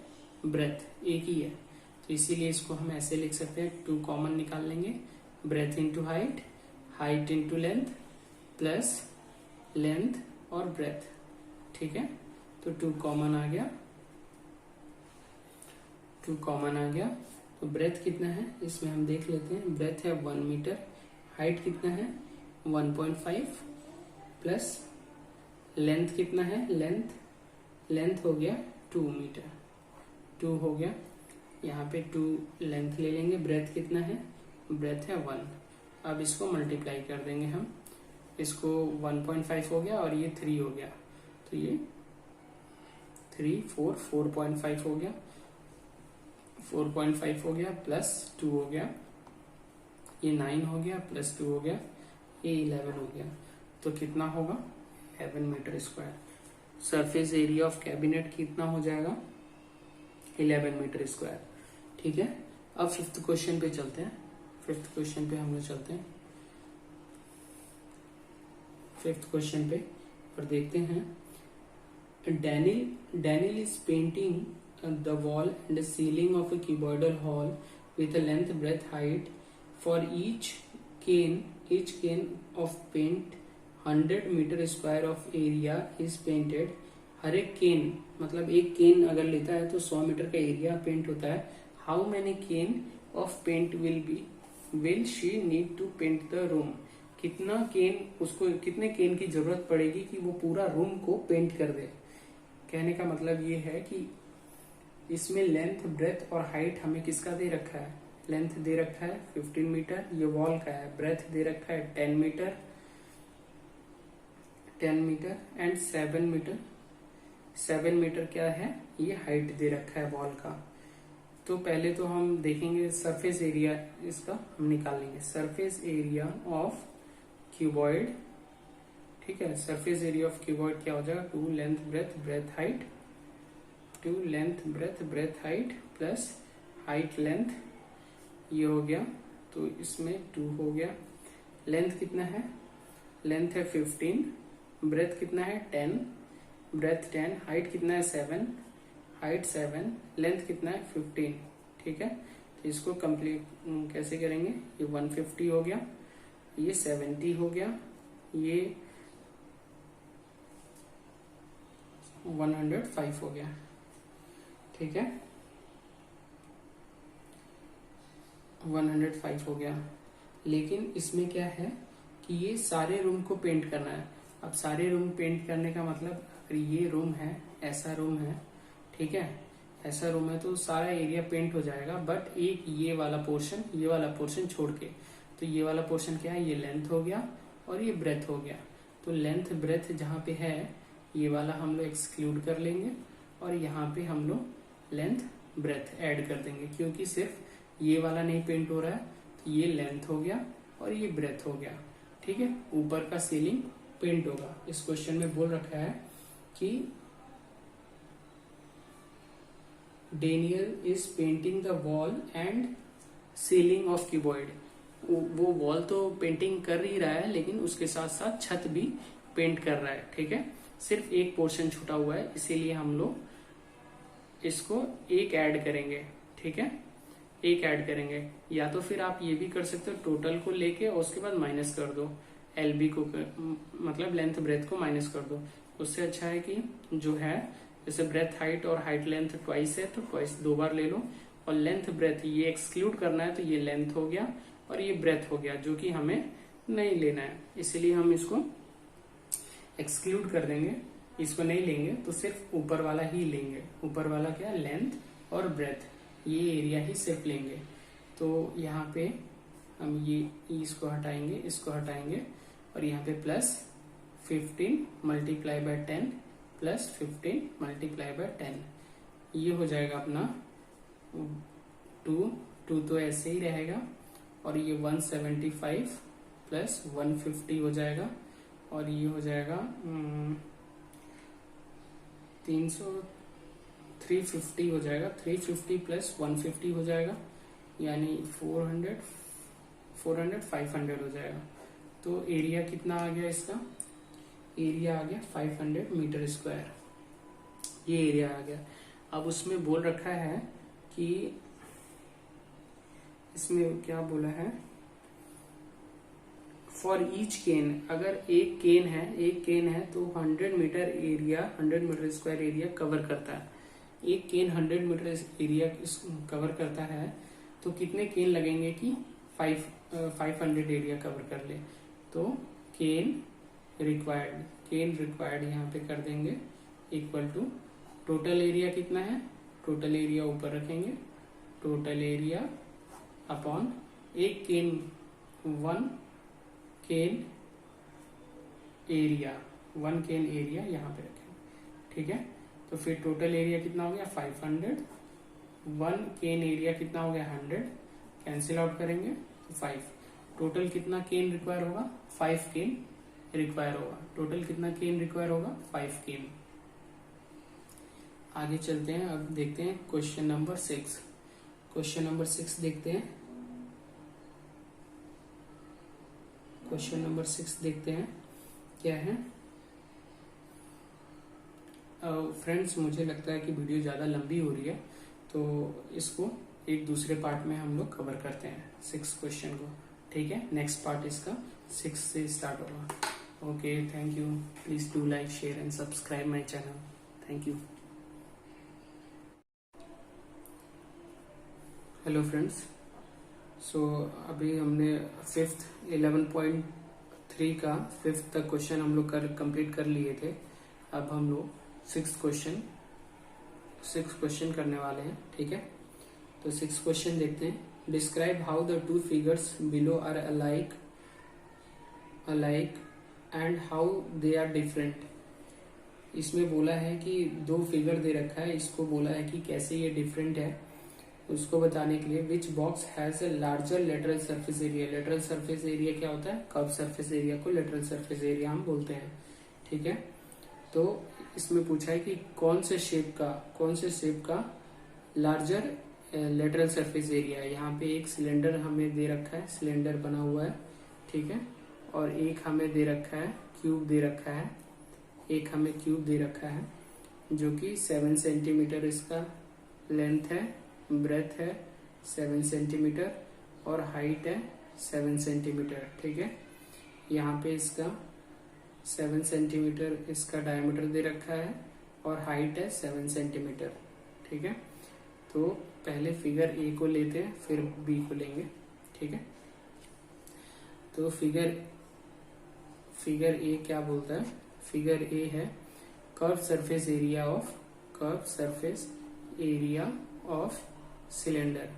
A: ब्रेथ, एक ही है, तो इसीलिए इसको हम ऐसे लिख सकते हैं, 2 कॉमन निकाल लेंगे, breath into height, height into length plus length और ब्रेथ, ठीक है। तो 2 कॉमन आ गया, 2 कॉमन आ गया। तो ब्रेथ कितना है इसमें हम देख लेते हैं, ब्रेथ है 1 मीटर, हाइट कितना है 1.5 प्लस लेंथ कितना है, लेंथ हो गया 2 मीटर, 2 हो गया, यहाँ पे 2 लेंथ ले लेंगे। ब्रेथ कितना है, ब्रेथ है 1, अब इसको मल्टीप्लाई कर देंगे हम, इसको 1.5 हो गया और ये 3 हो गया, तो ये 4.5 हो गया, 4.5 हो गया प्लस 2 हो गया, ये 9 हो गया प्लस 2 हो गया, ये 11 हो गया। तो कितना होगा 11 metre square. Surface area of cabinet कितना हो जाएगा 11 मीटर स्क्वायर, ठीक है। अब 5th क्वेश्चन पे चलते हैं, 5th क्वेश्चन पे हम लोग चलते हैं, 5th क्वेश्चन पे और देखते हैं। Daniel is painting the wall and the ceiling of a cuboidal hall with a length, breadth, height. For each cane of paint 100 metre square of area is painted. हर एक केन मतलब एक केन अगर लेता है तो 100 मीटर का एरिया पेंट होता है। How many can of paint will she need to paint the room. कितना केन, उसको कितने केन की जरूरत पड़ेगी कि वो पूरा रूम को पेंट कर दे। कहने का मतलब ये है कि इसमें लेंथ, ब्रेथ और हाइट हमें किसका दे रखा है, लेंथ दे रखा है 15 मीटर, ये वॉल का है, ब्रेथ दे रखा है 10 मीटर एंड 7 मीटर क्या है, ये हाइट दे रखा है वॉल का। तो पहले तो हम देखेंगे सरफेस एरिया, इसका हम निकालेंगे सरफेस एरिया ऑफ क्यूबॉइड, ठीक है। सरफेस एरिया ऑफ क्यूबॉइड क्या हो जाएगा, 2 length breadth height, 2 length breadth height plus height length, ये हो गया। तो इसमें 2 हो गया। लेंथ कितना है, लेंथ है 15, ब्रेथ कितना है 10, ब्रेथ 10, हाइट कितना है 7, हाइट 7, लेंथ कितना है 15, ठीक है। तो इसको कंप्लीट कैसे करेंगे, ये 150 हो गया, ये 70 हो गया, ये 105 हो गया, ठीक है, 105 हो गया। लेकिन इसमें क्या है कि ये सारे रूम को पेंट करना है। अब सारे रूम पेंट करने का मतलब, अगर ये रूम है, ऐसा रूम है, ठीक है, ऐसा रूम है तो सारा एरिया पेंट हो जाएगा, बट एक ये वाला पोर्शन छोड़ के। तो ये वाला पोर्शन क्या है, ये लेंथ हो गया और ये ब्रेथ हो गया। तो लेंथ ब्रेथ जहाँ पे है ये वाला हम लोग एक्सक्लूड कर लेंगे और यहाँ पे हम लोग लेंथ ब्रेथ ऐड कर देंगे, क्योंकि सिर्फ ये वाला नहीं पेंट हो रहा है। तो ये लेंथ हो गया और ये ब्रेथ हो गया, ठीक है। ऊपर का सीलिंग पेंट होगा। इस क्वेश्चन में बोल रखा है कि Daniel is painting the wall and ceiling of cuboid. वो वॉल तो पेंटिंग कर ही रहा है, लेकिन उसके साथ साथ छत भी पेंट कर रहा है, ठीक है। सिर्फ एक पोर्शन छूटा हुआ है, इसीलिए हम लोग इसको एक ऐड करेंगे, ठीक है, एक ऐड करेंगे। या तो फिर आप ये भी कर सकते हो, टोटल को लेके और उसके बाद माइनस कर दो, एलबी को मतलब लेंथ ब्रेथ को माइनस कर दो। उससे अच्छा है कि जो है, जैसे ब्रेथ हाइट और हाइट लेंथ ट्वाइस है तो ट्वाइस 2 बार ले लो, और लेंथ ब्रेथ ये एक्सक्लूड करना है तो ये लेंथ हो गया और ये ब्रेथ हो गया, जो कि हमें नहीं लेना है, इसीलिए हम इसको एक्सक्लूड कर देंगे। इसको नहीं लेंगे तो सिर्फ ऊपर वाला ही लेंगे। ऊपर वाला क्या, लेंथ और ब्रेथ, ये एरिया ही सिर्फ लेंगे। तो यहाँ पे हम ये इसको हटाएंगे, इसको हटाएंगे और यहाँ पे plus 15 multiply by 10 plus 15 multiply by 10, ये हो जाएगा अपना 2 तो ऐसे ही रहेगा, और ये 175 प्लस 150 हो जाएगा, और ये हो जाएगा 350 हो जाएगा, 350 प्लस 150 हो जाएगा, यानी 400 500 हो जाएगा। तो एरिया कितना आ गया इसका, एरिया आ गया 500 मीटर स्क्वायर, ये एरिया आ गया। अब उसमें बोल रखा है कि इसमें क्या बोला है, फॉर ईच केन, अगर एक केन है तो 100 metre area, 100 metre square area cover करता है। एक केन 100 मीटर एरिया कवर करता है, तो कितने केन लगेंगे कि 500 एरिया कवर कर ले। तो केन रिक्वायर्ड यहाँ पे कर देंगे इक्वल टू टोटल एरिया कितना है, टोटल एरिया ऊपर रखेंगे, टोटल एरिया अपॉन एक केन, 1 केन एरिया, 1 केन एरिया यहाँ पे रखेंगे। ठीक है, तो फिर टोटल एरिया कितना हो गया 500, 1 केन एरिया कितना हो गया 100, कैंसिल आउट करेंगे तो 5। टोटल कितना केन रिक्वायर होगा, 5 केन रिक्वायर होगा। टोटल कितना केन रिक्वायर होगा, 5 केन। आगे चलते हैं, अब देखते हैं क्वेश्चन नंबर 6। क्वेश्चन नंबर 6 देखते हैं। क्वेश्चन नंबर 6 देखते हैं क्या है। फ्रेंड्स, मुझे लगता है कि वीडियो ज़्यादा लंबी हो रही है, तो इसको एक दूसरे पार्ट में हम लोग कवर करते हैं 6 क्वेश्चन को। ठीक है, नेक्स्ट पार्ट इसका 6 से स्टार्ट होगा। Okay, thank you. Please do like, share and subscribe my channel. Thank you. Hello friends, so अभी हमने 11.3 का 5th तक क्वेश्चन हम लोग कंप्लीट कर लिए थे। अब हम लोग 6 क्वेश्चन करने वाले हैं। ठीक है, तो 6 क्वेश्चन देखते हैं। Describe how the 2 figures below are alike and how they are different. इसमें बोला है कि 2 फिगर दे रखा है, इसको बोला है कि कैसे ये डिफरेंट है, उसको बताने के लिए which box has a larger lateral surface area. Lateral surface area क्या होता है, कर्व सरफेस एरिया को लेटरल सरफेस एरिया हम बोलते हैं। ठीक है, तो इसमें पूछा है कि कौन से शेप का लार्जर लेटरल सरफेस एरिया है। यहाँ पे एक सिलेंडर हमें दे रखा है, सिलेंडर बना हुआ है। ठीक है, और एक हमें दे रखा है, क्यूब दे रखा है, एक हमें क्यूब दे रखा है जो कि 7 सेंटीमीटर इसका लेंथ है, ब्रेथ है 7 सेंटीमीटर और हाइट है 7 सेंटीमीटर। ठीक है, यहाँ पे इसका 7 सेंटीमीटर इसका डायमीटर दे रखा है और हाइट है 7 सेंटीमीटर। ठीक है, तो पहले फिगर ए को लेते हैं, फिर बी को लेंगे। ठीक है, तो फिगर ए क्या बोलता है, फिगर ए है curve surface area of cylinder.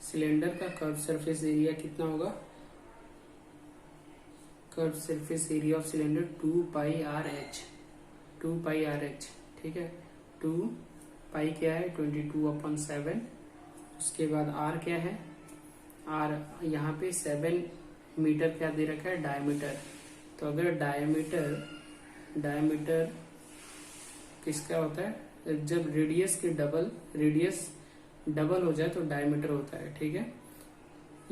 A: Cylinder का कर्व सरफेस एरिया कितना होगा, curve surface area of cylinder 2 pi R H. ठीक है, 2 पाई क्या है 22/7। उसके बाद आर क्या है, आर यहाँ पे 7 मीटर क्या दे रखा है, डायमीटर। तो अगर डायमीटर किसका होता है, जब रेडियस डबल हो जाए तो डायमीटर होता है। ठीक है,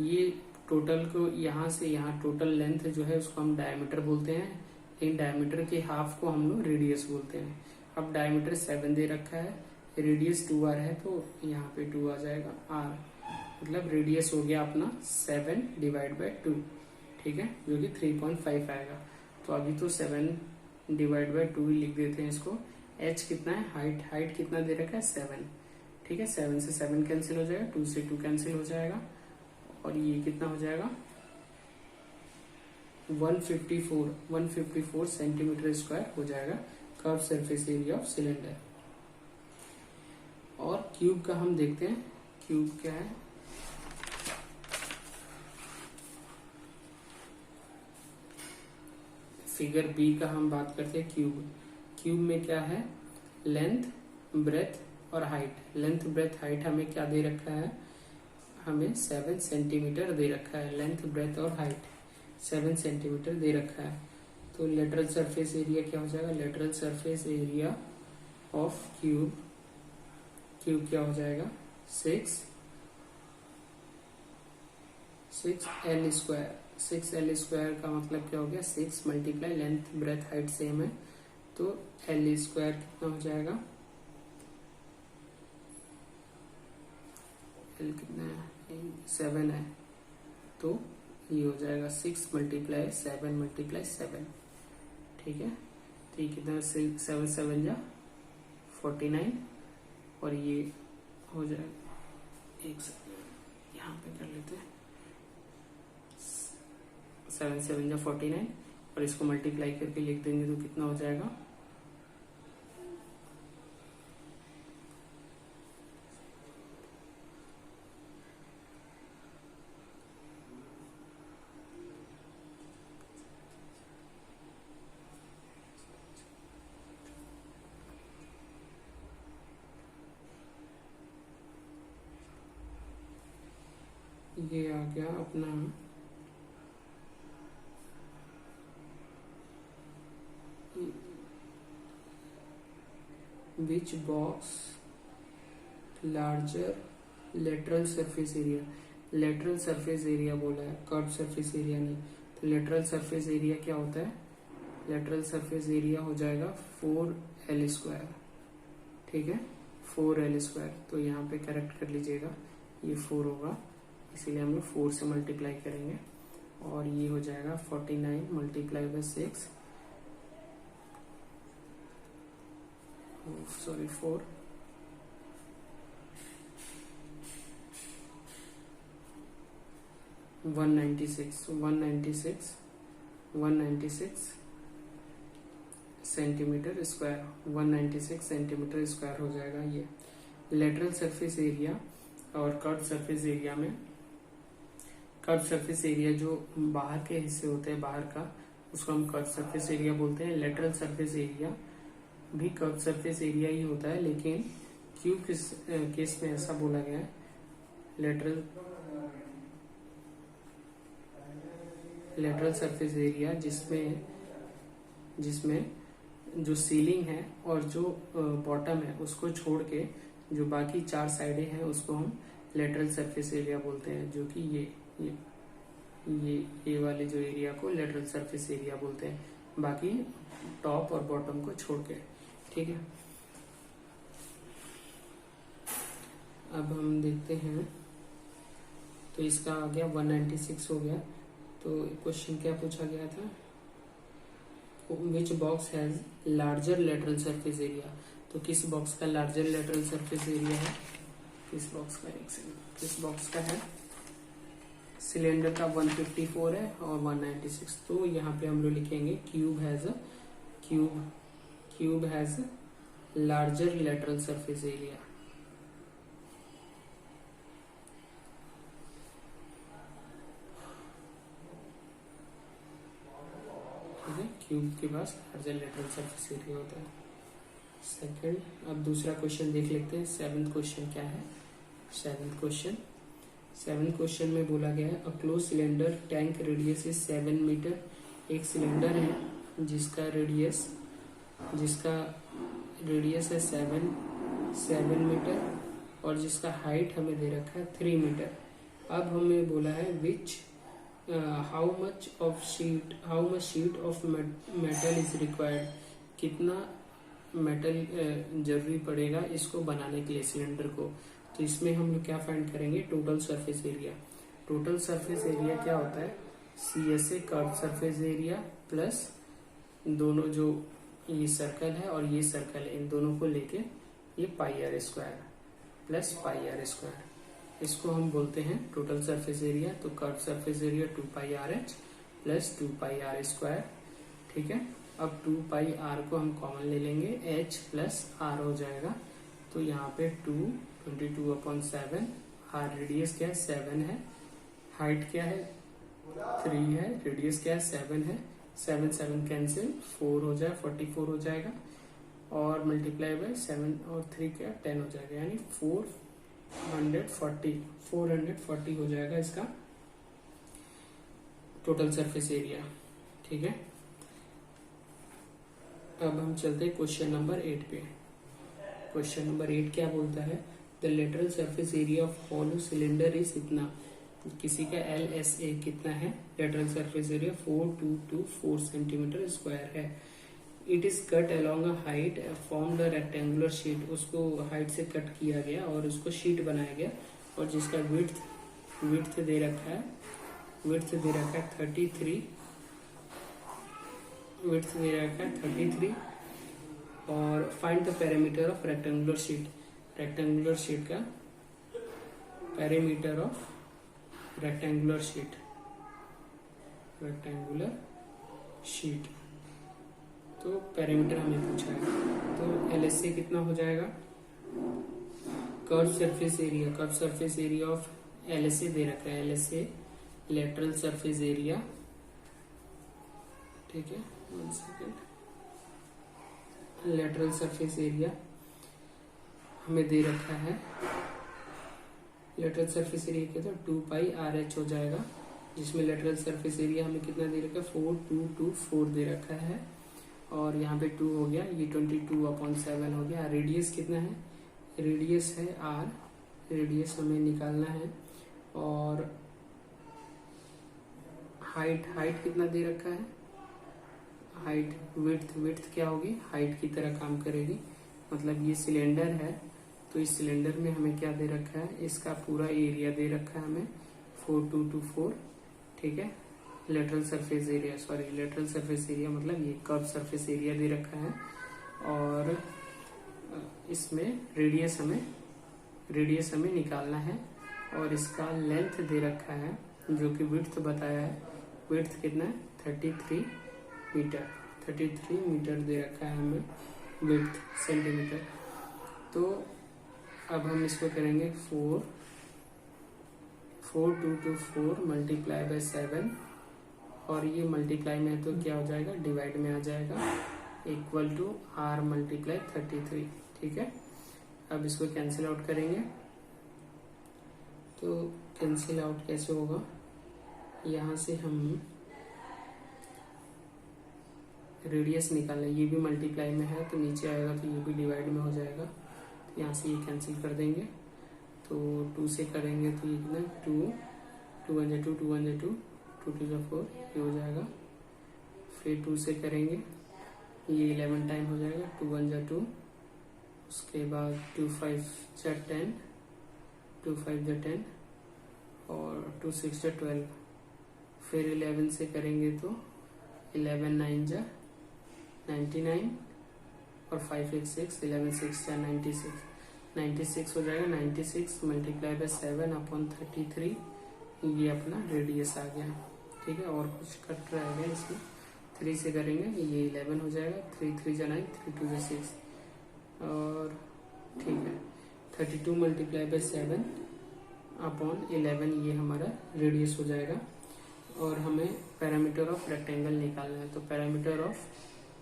A: ये टोटल को यहाँ से यहाँ टोटल लेंथ जो है उसको हम डायमीटर बोलते हैं, लेकिन डायमीटर के हाफ को हम लोग रेडियस बोलते हैं। अब डायमीटर 7 दे रखा है, रेडियस 2r है, तो यहाँ पे 2 आ जाएगा, r मतलब रेडियस हो गया अपना 7/2। ठीक है, जो कि 3.5 आएगा। तो अभी तो 7/2 लिख देते हैं इसको। h कितना है, हाइट कितना दे रखा है 7। ठीक है, 7 से 7 कैंसिल हो जाएगा, 2 से 2 कैंसिल हो जाएगा, और ये कितना हो जाएगा 154 सेंटीमीटर स्क्वायर हो जाएगा curve surface area of cylinder. और क्यूब का हम देखते हैं, क्यूब क्या है, फिगर बी का हम बात करते हैं। क्यूब में क्या है, लेंथ, ब्रेथ और हाइट। लेंथ, ब्रेथ, हाइट हमें क्या दे रखा है, हमें 7 सेंटीमीटर दे रखा है। लेंथ, ब्रेथ और हाइट 7 सेंटीमीटर दे रखा है। तो लेटरल सरफेस एरिया क्या हो जाएगा, lateral surface area of cube क्या हो जाएगा 6 6L²। 6L² का मतलब क्या हो गया, 6 multiply length breadth height same है, तो L² कितना हो जाएगा, L कितना है, 7 है, तो ये हो जाएगा 6 मल्टीप्लाई 7 मल्टीप्लाई 7। ठीक है, तो ये कितना, 7 7 जा 49, और ये हो जाएगा, एक सेकंड यहाँ पे कर लेते हैं, 7 7 जा 49, और इसको मल्टीप्लाई करके लिख देंगे तो कितना हो जाएगा, ये आ गया अपना which box larger lateral surface area. Lateral surface area बोला है, कर्व सरफेस एरिया नहीं। तो लेटरल सरफेस एरिया क्या होता है, लेटरल सरफेस एरिया हो जाएगा 4L²। ठीक है, 4L²। तो यहाँ पे करेक्ट कर लीजिएगा, ये 4 होगा, इसीलिए हम लोग 4 से मल्टीप्लाई करेंगे, और ये हो जाएगा 49 multiply by 6, sorry 4, one 196 centimetre square, 196 centimetre square हो जाएगा ये लेटरल सरफेस एरिया। और कर्व सरफेस एरिया में, कर्व सरफेस एरिया जो बाहर के हिस्से होते हैं, बाहर का, उसको हम कर्व सरफेस एरिया बोलते हैं। लेटरल सरफेस एरिया भी कर्व सरफेस एरिया ही होता है, लेकिन क्यों किस केस में ऐसा बोला गया है, लेटरल सरफेस एरिया जिसमें जो सीलिंग है और जो बॉटम है उसको छोड़ के जो बाकी 4 साइडें हैं उसको हम लेटरल सरफेस एरिया बोलते हैं, जो कि ये वाले जो एरिया को लेटरल सरफेस एरिया बोलते हैं, बाकी टॉप और बॉटम को छोड़ के। ठीक है, अब हम देखते हैं, तो इसका आ गया 196 हो गया। तो क्वेश्चन क्या पूछा गया था, which box has larger lateral surface area. तो किस बॉक्स का लार्जर लेटरल सरफेस एरिया है, किस बॉक्स का, एक सेकंड, किस बॉक्स का है, सिलेंडर का 154 है और 196। तो यहाँ पे हम लोग लिखेंगे cube has larger lateral surface area. Cube के पास लार्जर लेटरल सरफेस एरिया होता है। सेकंड, अब दूसरा क्वेश्चन देख लेते हैं। 7th क्वेश्चन क्या है, 7th क्वेश्चन में बोला गया है, a close cylinder tank radius is 7 metre. एक सिलेंडर है जिसका रेडियस है 7 मीटर और जिसका हाइट हमें दे रखा है 3 मीटर। अब हमें बोला है विच how much sheet of metal is required, कितना मेटल जरूरी पड़ेगा इसको बनाने के लिए, सिलेंडर को। तो इसमें हम लोग क्या फाइंड करेंगे, total surface area. Total surface area क्या होता है, CSA curve surface area plus दोनों जो ये सर्कल है और ये सर्कल है, इन दोनों को लेके ये πr² प्लस πr², इसको हम बोलते हैं टोटल सरफेस एरिया। तो curve surface area 2πrh plus 2πr²। ठीक है, अब 2πr को हम कॉमन ले लेंगे, h प्लस r हो जाएगा। तो यहाँ पे 22/7, r रेडियस क्या है 7 है, हाइट क्या है 3 है, रेडियस क्या है 7 है, 7 7 कैंसिल, 4 हो जाए 44 हो जाएगा, और मल्टीप्लाई बाय 7 और 3 क्या 10 हो जाएगा, यानी 440 हो जाएगा इसका टोटल सरफेस एरिया। ठीक है, अब हम चलते हैं क्वेश्चन नंबर 8 पे। क्वेश्चन नंबर 8 क्या बोलता है, the lateral surface area of hollow cylinder is इतना। किसी का LSA कितना है, lateral surface area 4224 centimetre square है। It is cut along a height formed a rectangular sheet, उसको हाइट से कट किया गया और उसको शीट बनाया गया, और जिसका विड्थ दे रखा है 33, विड्थ दे रखा है 33। और find the perimeter of rectangular sheet का पेरीमीटर ऑफ रेक्टेंगुलर शीट। तो पेरीमीटर हमें पूछा है, तो LSA कितना हो जाएगा, curve surface area of LSA दे रखा है, LSA लेटरल सरफेस एरिया, ठीक है, 1 सेकेंड, लेटरल सरफेस एरिया हमें दे रखा है, लेटरल सरफेस एरिया कितना 2πRH हो जाएगा, जिसमें लेटरल सरफेस एरिया हमें कितना दे रखा है 4224 दे रखा है, और यहाँ पे 2 हो गया, ये 22/7 हो गया। रेडियस कितना है, रेडियस है R, रेडियस हमें निकालना है, और हाइट कितना दे रखा है, हाइट विड्थ क्या होगी, हाइट की तरह काम करेगी, मतलब ये सिलेंडर है, तो इस सिलेंडर में हमें क्या दे रखा है, इसका पूरा एरिया दे रखा है हमें 4224, ठीक है। लेटरल सरफेस एरिया मतलब ये कर्व सरफेस एरिया दे रखा है, और इसमें रेडियस हमें निकालना है, और इसका लेंथ दे रखा है, जो कि विड्थ बताया है, विड्थ कितना है 33 मीटर दे रखा है हमें विड्थ सेंटीमीटर। तो अब हम इसको करेंगे 4224 मल्टीप्लाई बाय 7, और ये मल्टीप्लाई में है तो क्या हो जाएगा, डिवाइड में आ जाएगा, इक्वल टू R मल्टीप्लाई 33, ठीक है। अब इसको कैंसिल आउट करेंगे, तो कैंसिल आउट कैसे होगा, यहाँ से हम रेडियस निकालें, ये भी मल्टीप्लाई में है तो नीचे आएगा, तो ये भी डिवाइड में हो जाएगा, तो यहाँ से ये कैंसिल कर देंगे, तो 2 से करेंगे तो ये कितना 2 2 1 2 2 1 2 2 2 4 ये हो जाएगा, फिर 2 से करेंगे ये 11 टाइम हो जाएगा, 2 1 2, उसके बाद 2 5 10, 2 5 10, और 2 6 12, फिर 11 से करेंगे तो 11 9 99, और 5 1 6, 11 6 96 हो जाएगा, 96 मल्टीप्लाई बाय 7/33, ये अपना रेडियस आ गया, ठीक है। और कुछ कट रहेगा इसमें, 3 से करेंगे ये 11 हो जाएगा, 3 3 9, 3 2 6, और ठीक है 32 मल्टीप्लाई बाय 7/11 ये हमारा रेडियस हो जाएगा। और हमें पैरामीटर ऑफ रेक्टेंगल निकालना है, तो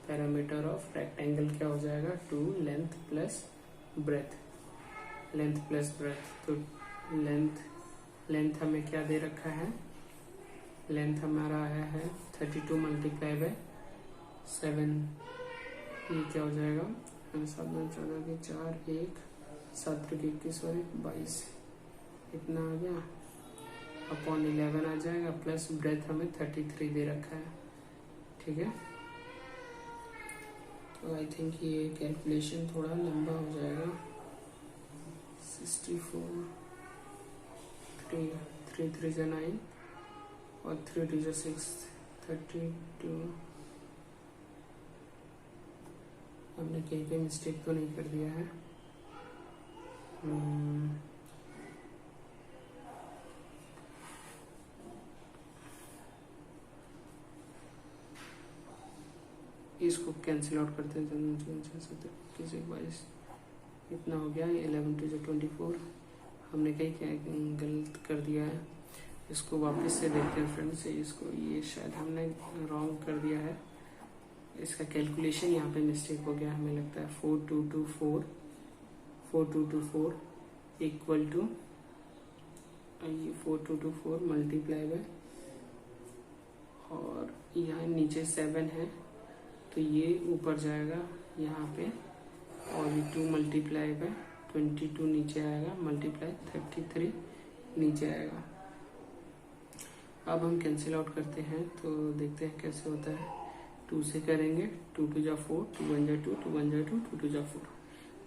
A: पैरामीटर ऑफ रेक्टेंगल क्या हो जाएगा, 2 लेंथ प्लस ब्रेथ, तो लेंथ हमें क्या दे रखा है, लेंथ हमारा आया है 32 मल्टीप्लाई बाय 7, ये क्या हो जाएगा 7 2 14 के 4 1 7 21 और 22, इतना आ गया, अपॉन 11 आ जाएगा, प्लस ब्रेथ हमें 33 दे रखा है, ठीक है। तो आई थिंक ये कैलकुलेशन थोड़ा लंबा हो जाएगा, 64 3 3 3 9 और 3 2 6 32, हमने कहीं पे मिस्टेक तो नहीं कर दिया है, इसको कैंसिल आउट करते हैं, 22 इतना हो गया, 11 2 24, हमने कहीं गलत कर दिया है, इसको वापस से देखते हैं फ्रेंड्स, इसको ये शायद हमने रॉन्ग कर दिया है, इसका कैलकुलेशन यहाँ पे मिस्टेक हो गया, हमें लगता है 4224 इक्वल टू 4224 मल्टीप्लाई बाय, और यहाँ नीचे 7 है तो ये ऊपर जाएगा यहाँ पे, और ये 2 मल्टीप्लाई बाय 22 नीचे आएगा, मल्टीप्लाई 33 नीचे आएगा, अब हम कैंसिल आउट करते हैं तो देखते हैं कैसे होता है। 2 से करेंगे, 2 2 जा 4, 2 1 जा 2, 2 1 जा 2, 2 2 जा 4।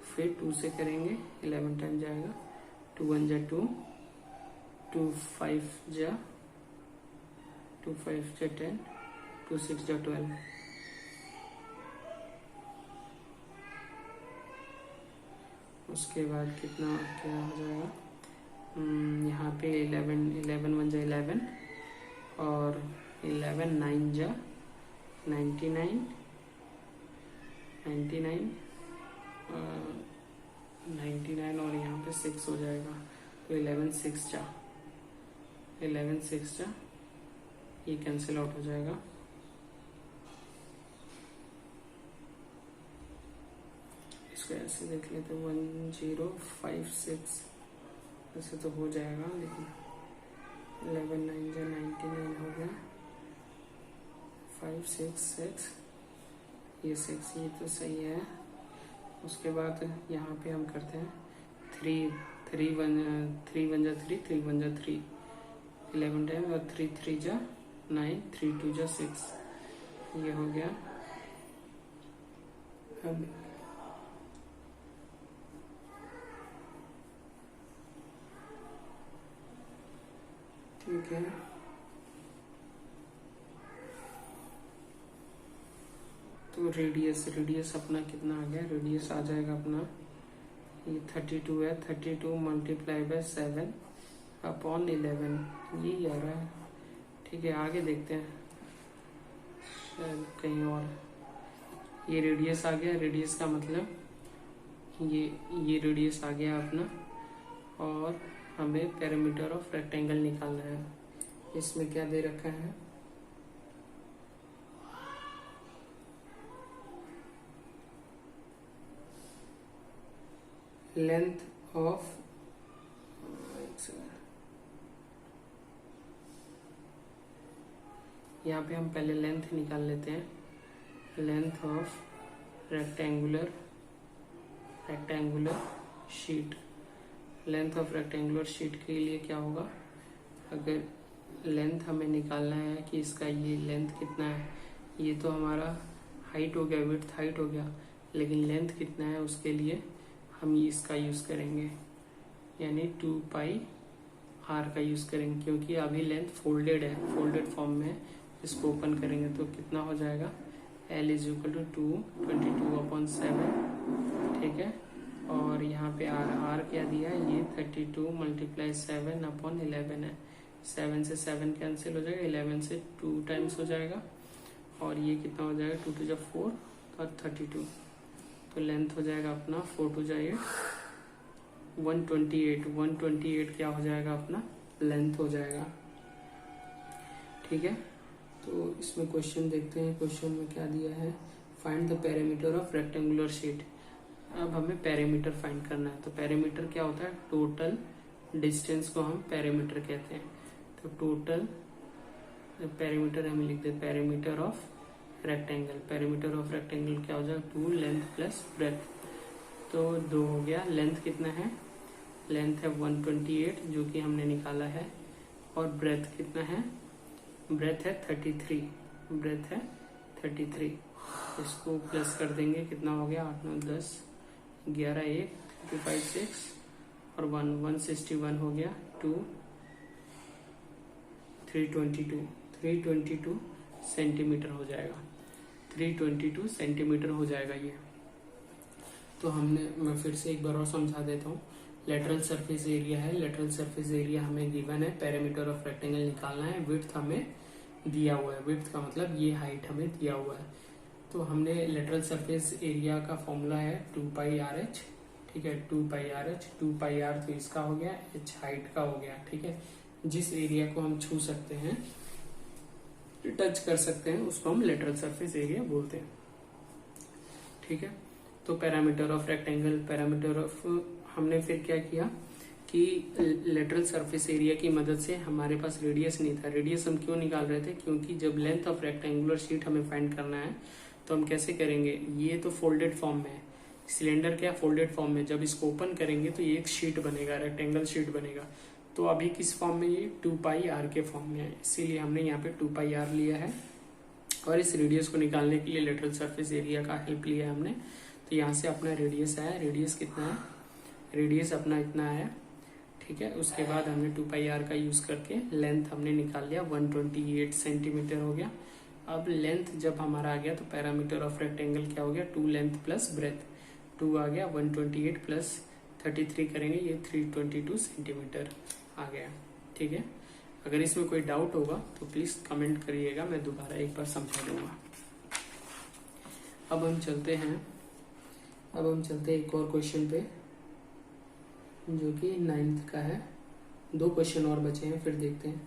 A: फिर 2 से करेंगे, 11 टाइम जाएगा, 2 1 जा 2, 2 5 जा 2 5 जा 10, 2 6 जा 12। उसके बाद कितना क्या हो जाएगा, यहाँ पे 11 1 जा 11 और 11 9 जा 99 और यहाँ पे 6 हो जाएगा, तो 11 6 जा ये कैंसिल आउट हो जाएगा। इसको ऐसे देख लेते, 1056 ऐसे तो हो जाएगा, लेकिन 11 9 जा 99 हो गया, 5 6 6 ये 6 ये तो सही है। उसके बाद यहाँ पे हम करते हैं 3 1 जा 3, 3 1 जा 3, 11 टाइम और 3 3 जा 9, 3 2 जा 6 ये हो गया। अब ठीक है, तो रेडियस अपना कितना आ गया, रेडियस आ जाएगा अपना ये 32 है, 32 मल्टीप्लाई बाय 7 अपॉन 11 यही आ रहा है। ठीक है, आगे देखते हैं शायद कहीं और। ये रेडियस आ गया, रेडियस का मतलब ये रेडियस आ गया अपना, और हमें पेरीमीटर ऑफ रेक्टेंगल निकालना है। इसमें क्या दे रखा है, लेंथ ऑफ यहाँ पे हम पहले लेंथ निकाल लेते हैं, length of rectangular sheet. Length of rectangular sheet के लिए क्या होगा, अगर लेंथ हमें निकालना है कि इसका ये लेंथ कितना है, ये तो हमारा हाइट हो गया, विड्थ हाइट हो गया, लेकिन लेंथ कितना है उसके लिए हम इसका यूज करेंगे, यानी 2 पाई आर का यूज करेंगे, क्योंकि अभी लेंथ फोल्डेड है, फोल्डेड फॉर्म में। इसको ओपन करेंगे तो कितना हो जाएगा, L इज इक्वल टू 22/7। ठीक है, और यहाँ पे आर क्या दिया, ये 32 मल्टीप्लाई 7/11 है। 7 से 7 कैंसिल हो जाएगा, 11 से 2 टाइम्स हो जाएगा, और ये कितना हो जाएगा, 2 2 जा 4 और 32, तो लेंथ हो जाएगा अपना 4 2 जा 8, 128 क्या हो जाएगा अपना लेंथ हो जाएगा। ठीक है, तो इसमें क्वेश्चन देखते हैं, क्वेश्चन में क्या दिया है, find the perimeter of rectangular sheet. अब हमें पेरीमीटर फाइंड करना है, तो पेरीमीटर क्या होता है, टोटल डिस्टेंस को हम पेरीमीटर कहते हैं। तो टोटल पेरीमीटर हम लिख देते, perimeter of rectangle, perimeter of rectangle क्या हो जाएगा, 2 लेंथ प्लस ब्रेथ, तो 2 हो गया। लेंथ कितना है, लेंथ है 128 जो कि हमने निकाला है, और ब्रेथ कितना है, ब्रेथ है 33, ब्रेथ है 33। इसको प्लस कर देंगे, कितना हो गया, 8 9 10 11 1 2 5 6 और 1 161 हो गया, 2 322 सेंटीमीटर हो जाएगा, 322 सेंटीमीटर हो जाएगा ये। तो मैं फिर से एक बार और समझा देता हूँ। लेटरल सरफेस एरिया है, लेटरल सरफेस एरिया हमें गिवन है, पेरीमीटर ऑफ रेक्टेंगल निकालना है, विड्थ हमें दिया हुआ है, विड्थ का मतलब ये हाइट हमें दिया हुआ है। तो हमने लेटरल सरफेस एरिया का फॉर्मूला है 2 पाई आर एच। ठीक है, 2 पाई आर एच, 2 पाई आर तो इसका हो गया, एच हाइट का हो गया। ठीक है, जिस एरिया को हम छू सकते हैं, टच कर सकते हैं, उसको हम लेटरल सरफेस एरिया बोलते हैं। ठीक है, तो parameter of rectangle, parameter of, हमने फिर क्या किया कि लेटरल सरफेस एरिया की मदद से, हमारे पास रेडियस नहीं था, रेडियस हम क्यों निकाल रहे थे, क्योंकि जब लेंथ ऑफ रेक्टेंगुलर शीट हमें फाइंड करना है तो हम कैसे करेंगे, ये तो फोल्डेड फॉर्म में है, सिलेंडर क्या फोल्डेड फॉर्म में, जब इसको ओपन करेंगे तो ये एक शीट बनेगा, रेक्टेंगल शीट बनेगा, तो अभी किस फॉर्म में, ये 2πr के फॉर्म में है, इसीलिए हमने यहाँ पे 2πr लिया है। और इस रेडियस को निकालने के लिए लेटरल सरफेस एरिया का हेल्प लिया है हमने। तो यहाँ से अपना रेडियस आया, रेडियस कितना है, रेडियस अपना इतना है, ठीक है। उसके बाद हमने 2πr का यूज करके लेंथ हमने निकाल लिया, 128 सेंटीमीटर हो गया। अब लेंथ जब हमारा आ गया तो पैरामीटर ऑफ रेक्टेंगल क्या हो गया, 2 लेंथ प्लस ब्रेथ, 2 आ गया, 128 प्लस 33 करेंगे, ये 322 सेंटीमीटर आ गया, ठीक है। अगर इसमें कोई डाउट होगा तो प्लीज कमेंट करिएगा, मैं दोबारा एक बार समझा दूंगा। अब हम चलते हैं एक और क्वेश्चन पे, जो कि 9th का है। 2 क्वेश्चन और बचे हैं, फिर देखते हैं।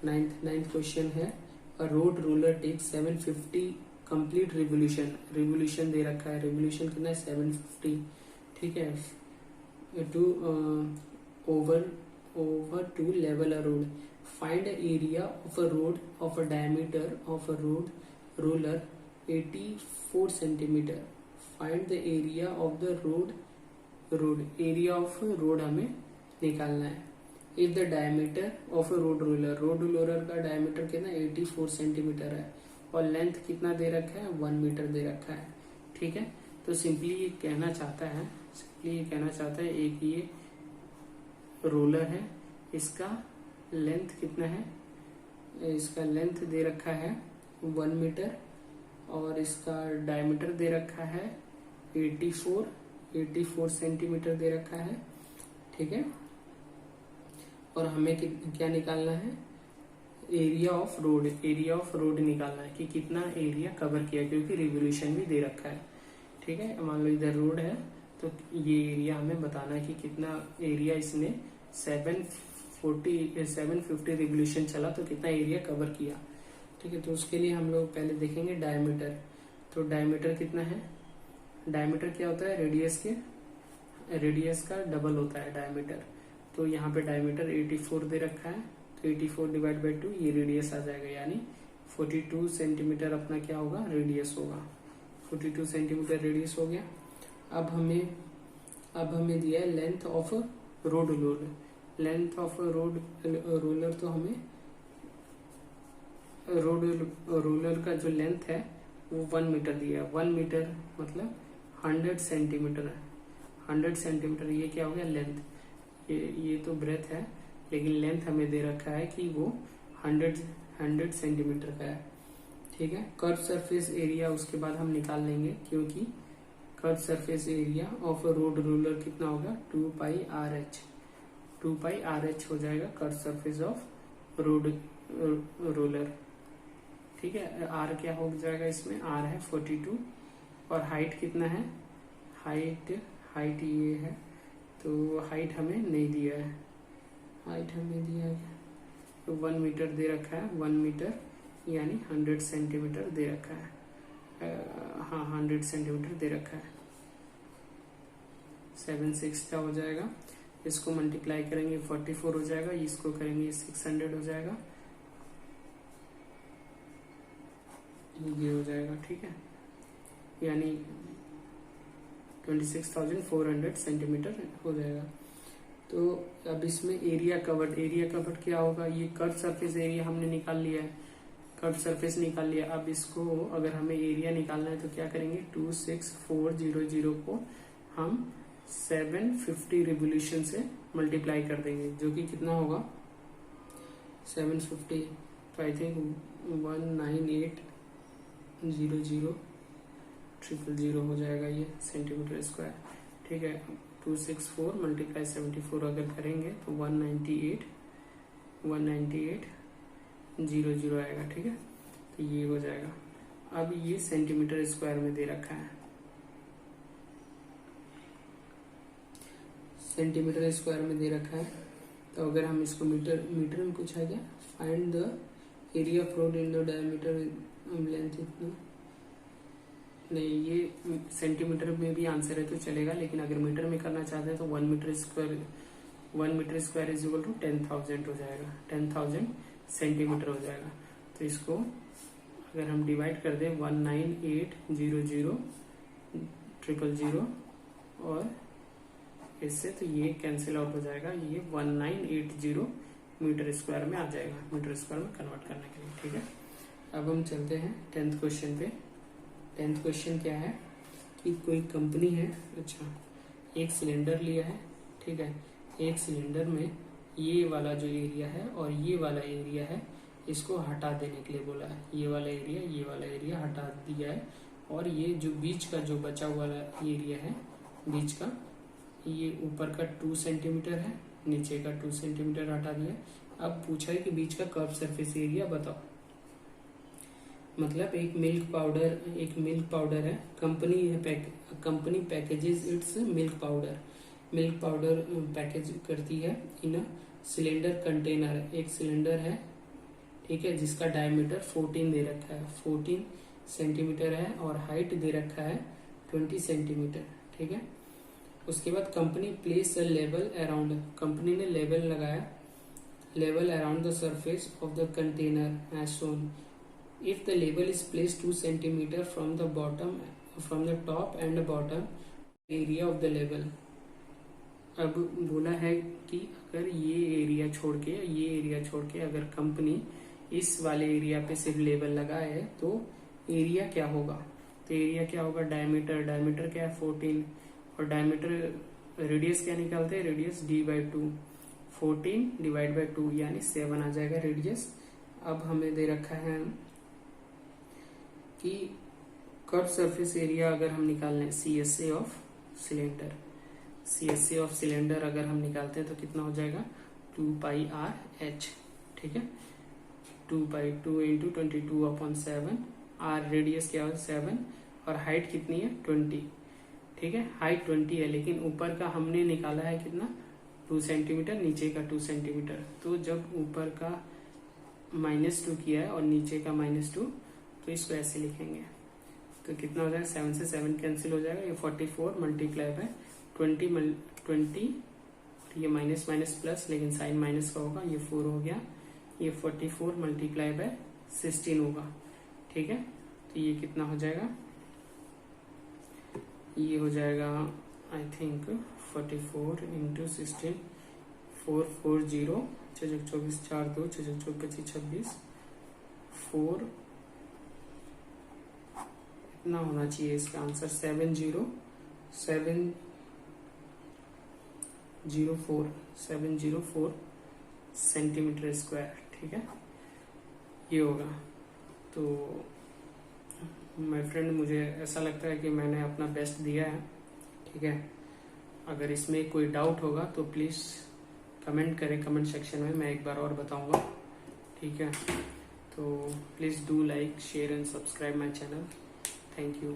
A: 9th क्वेश्चन है, a road roller take 750 complete revolution दे रखा है, रिवोल्यूशन कितना है 750, ठीक है, to over to level a road. Find the area of a road of a diameter of a road roller 84 centimeter. Find the area of the road area of road हमें निकालना है। If the diameter of a road roller का diameter कितना 84 centimetre है और length कितना दे रखा है 1 मीटर दे रखा है, ठीक है। तो सिंपली ये कहना चाहता है एक ये रोलर है, इसका लेंथ कितना है, इसका लेंथ दे रखा है 1 मीटर और इसका डायमीटर दे रखा है 84 सेंटीमीटर दे रखा है, ठीक है। और हमें क्या निकालना है, एरिया ऑफ रोड निकालना है कि कितना एरिया कवर किया, क्योंकि रिवोल्यूशन भी दे रखा है, ठीक है। मान लो इधर रोड है तो ये एरिया हमें बताना है कि कितना एरिया इसने 750 रिवोल्यूशन चला तो कितना एरिया कवर किया, ठीक है। तो उसके लिए हम लोग पहले देखेंगे डायमीटर। तो डायमीटर कितना है, डायमीटर क्या होता है, रेडियस का डबल होता है डायमीटर। तो यहाँ पे डायमीटर 84 दे रखा है, तो 84 डिवाइड बाई 2 ये रेडियस आ जाएगा, यानी 42 सेंटीमीटर अपना क्या होगा, रेडियस होगा। 42 सेंटीमीटर रेडियस हो गया। अब हमें दिया है length of road roller. Length of road roller, तो हमें रोड रोलर का जो लेंथ है वो 1 मीटर दिया है। 1 मीटर मतलब 100 सेंटीमीटर है। 100 सेंटीमीटर ये क्या हो गया, लेंथ। ये तो ब्रेथ है, लेकिन लेंथ हमें दे रखा है कि वो 100 सेंटीमीटर का है, ठीक है। कर्व सरफेस एरिया उसके बाद हम निकाल लेंगे, क्योंकि curve surface area of road roller कितना होगा, 2πRh हो जाएगा curve surface of road roller, ठीक है। आर क्या हो जाएगा इसमें, आर है 42 और हाइट कितना है, हाइट ये है, तो हाइट हमें नहीं दिया है, तो 1 मीटर दे रखा है, 1 मीटर यानी 100 सेंटीमीटर दे रखा है, हाँ 100 सेंटीमीटर दे रखा है। 7/6 का हो जाएगा, इसको मल्टीप्लाई करेंगे 44 हो जाएगा, इसको करेंगे 600 हो जाएगा, ये हो जाएगा, ठीक है, यानी 26,400 सेंटीमीटर हो जाएगा। तो अब इसमें एरिया कवर्ड क्या होगा, ये कर्व सरफेस एरिया हमने निकाल लिया है, कर्व सरफेस निकाल लिया। अब इसको अगर हमें एरिया निकालना है तो क्या करेंगे, 26400 को हम 750 रिवोल्यूशन से मल्टीप्लाई कर देंगे, जो कि कितना होगा 750, तो आई थिंक 198,000 हो जाएगा ये सेंटीमीटर स्क्वायर, ठीक है। 264 मल्टीप्लाई 74 अगर करेंगे तो 198,000 आएगा, ठीक है। तो ये हो जाएगा। अब ये सेंटीमीटर स्क्वायर में दे रखा है, सेंटीमीटर स्क्वायर में दे रखा है। तो अगर हम इसको मीटर में पूछा गया, find the area of road in the diameter length इतना, नहीं ये सेंटीमीटर में भी आंसर है तो चलेगा, लेकिन अगर मीटर में करना चाहते हैं तो 1 metre square is equal to 10,000 हो जाएगा, 10,000 सेंटीमीटर हो जाएगा। तो इसको अगर हम डिवाइड कर दें 198,000 और इससे, तो ये कैंसिल आउट हो जाएगा, ये 1980 मीटर स्क्वायर में आ जाएगा, मीटर स्क्वायर में कन्वर्ट करने के लिए। ठीक है, अब हम चलते हैं 10th क्वेश्चन पे। 10th क्वेश्चन क्या है कि कोई कंपनी है, अच्छा एक सिलेंडर लिया है, ठीक है, एक सिलेंडर में ये वाला जो एरिया है और ये वाला एरिया है इसको हटा देने के लिए बोला है। ये वाला एरिया हटा दिया है और ये जो बीच का जो बचा हुआ एरिया है बीच का, ये ऊपर का 2 सेंटीमीटर है, नीचे का 2 सेंटीमीटर हटा दिया। अब पूछा है कि बीच का कर्व सरफेस एरिया बताओ। मतलब एक मिल्क पाउडर है, company packages it's milk powder package करती है इन अ सिलेंडर कंटेनर। एक सिलेंडर है, ठीक है, जिसका डायमीटर 14 दे रखा है, 14 सेंटीमीटर है और हाइट दे रखा है 20 सेंटीमीटर। ठीक है, उसके बाद company place a level around, company ने लेवल लगाया, level around the surface of the container as shown. If the level is place 2 centimetre from the top and bottom area of the level. अब बोला है कि अगर ये area छोड़ के अगर कंपनी इस वाले एरिया पे सिर्फ लेवल लगाए तो एरिया क्या होगा, तो एरिया क्या होगा, डायमीटर क्या है 14 और डायमीटर रेडियस क्या निकालते हैं, रेडियस d/2, 14 डिवाइड बाई 2 यानी 7 आ जाएगा रेडियस। अब हमें दे रखा है कि कर्व सरफेस एरिया अगर हम निकाल लें CSA ऑफ सिलेंडर अगर हम निकालते हैं तो कितना हो जाएगा 2πRh। ठीक है, 2 इंटू 22/7, R रेडियस क्या है 7 और हाइट कितनी है 20। ठीक है, हाइट 20 है लेकिन ऊपर का हमने निकाला है कितना 2 सेंटीमीटर, नीचे का 2 सेंटीमीटर। तो जब ऊपर का -2 किया है और नीचे का -2 तो इसको ऐसे लिखेंगे तो कितना हो जाएगा, 7 से 7 कैंसिल हो जाएगा, ये 44 मल्टीप्लाई बाय 20 ये माइनस प्लस लेकिन साइन माइनस का होगा, ये 4 हो गया, ये 44 मल्टीप्लाई बाय 16 होगा। ठीक है, तो ये कितना हो जाएगा, ये हो जाएगा आई थिंक 44 इंटू 16 440 24 4 2 24 25 26 4 इतना होना चाहिए इसका आंसर 704 सेंटीमीटर स्क्वायर। ठीक है, ये होगा। तो माय फ्रेंड, मुझे ऐसा लगता है कि मैंने अपना बेस्ट दिया है। ठीक है, अगर इसमें कोई डाउट होगा तो प्लीज़ कमेंट करें कमेंट सेक्शन में, मैं एक बार और बताऊंगा। ठीक है, तो please do like share and subscribe my channel. Thank you.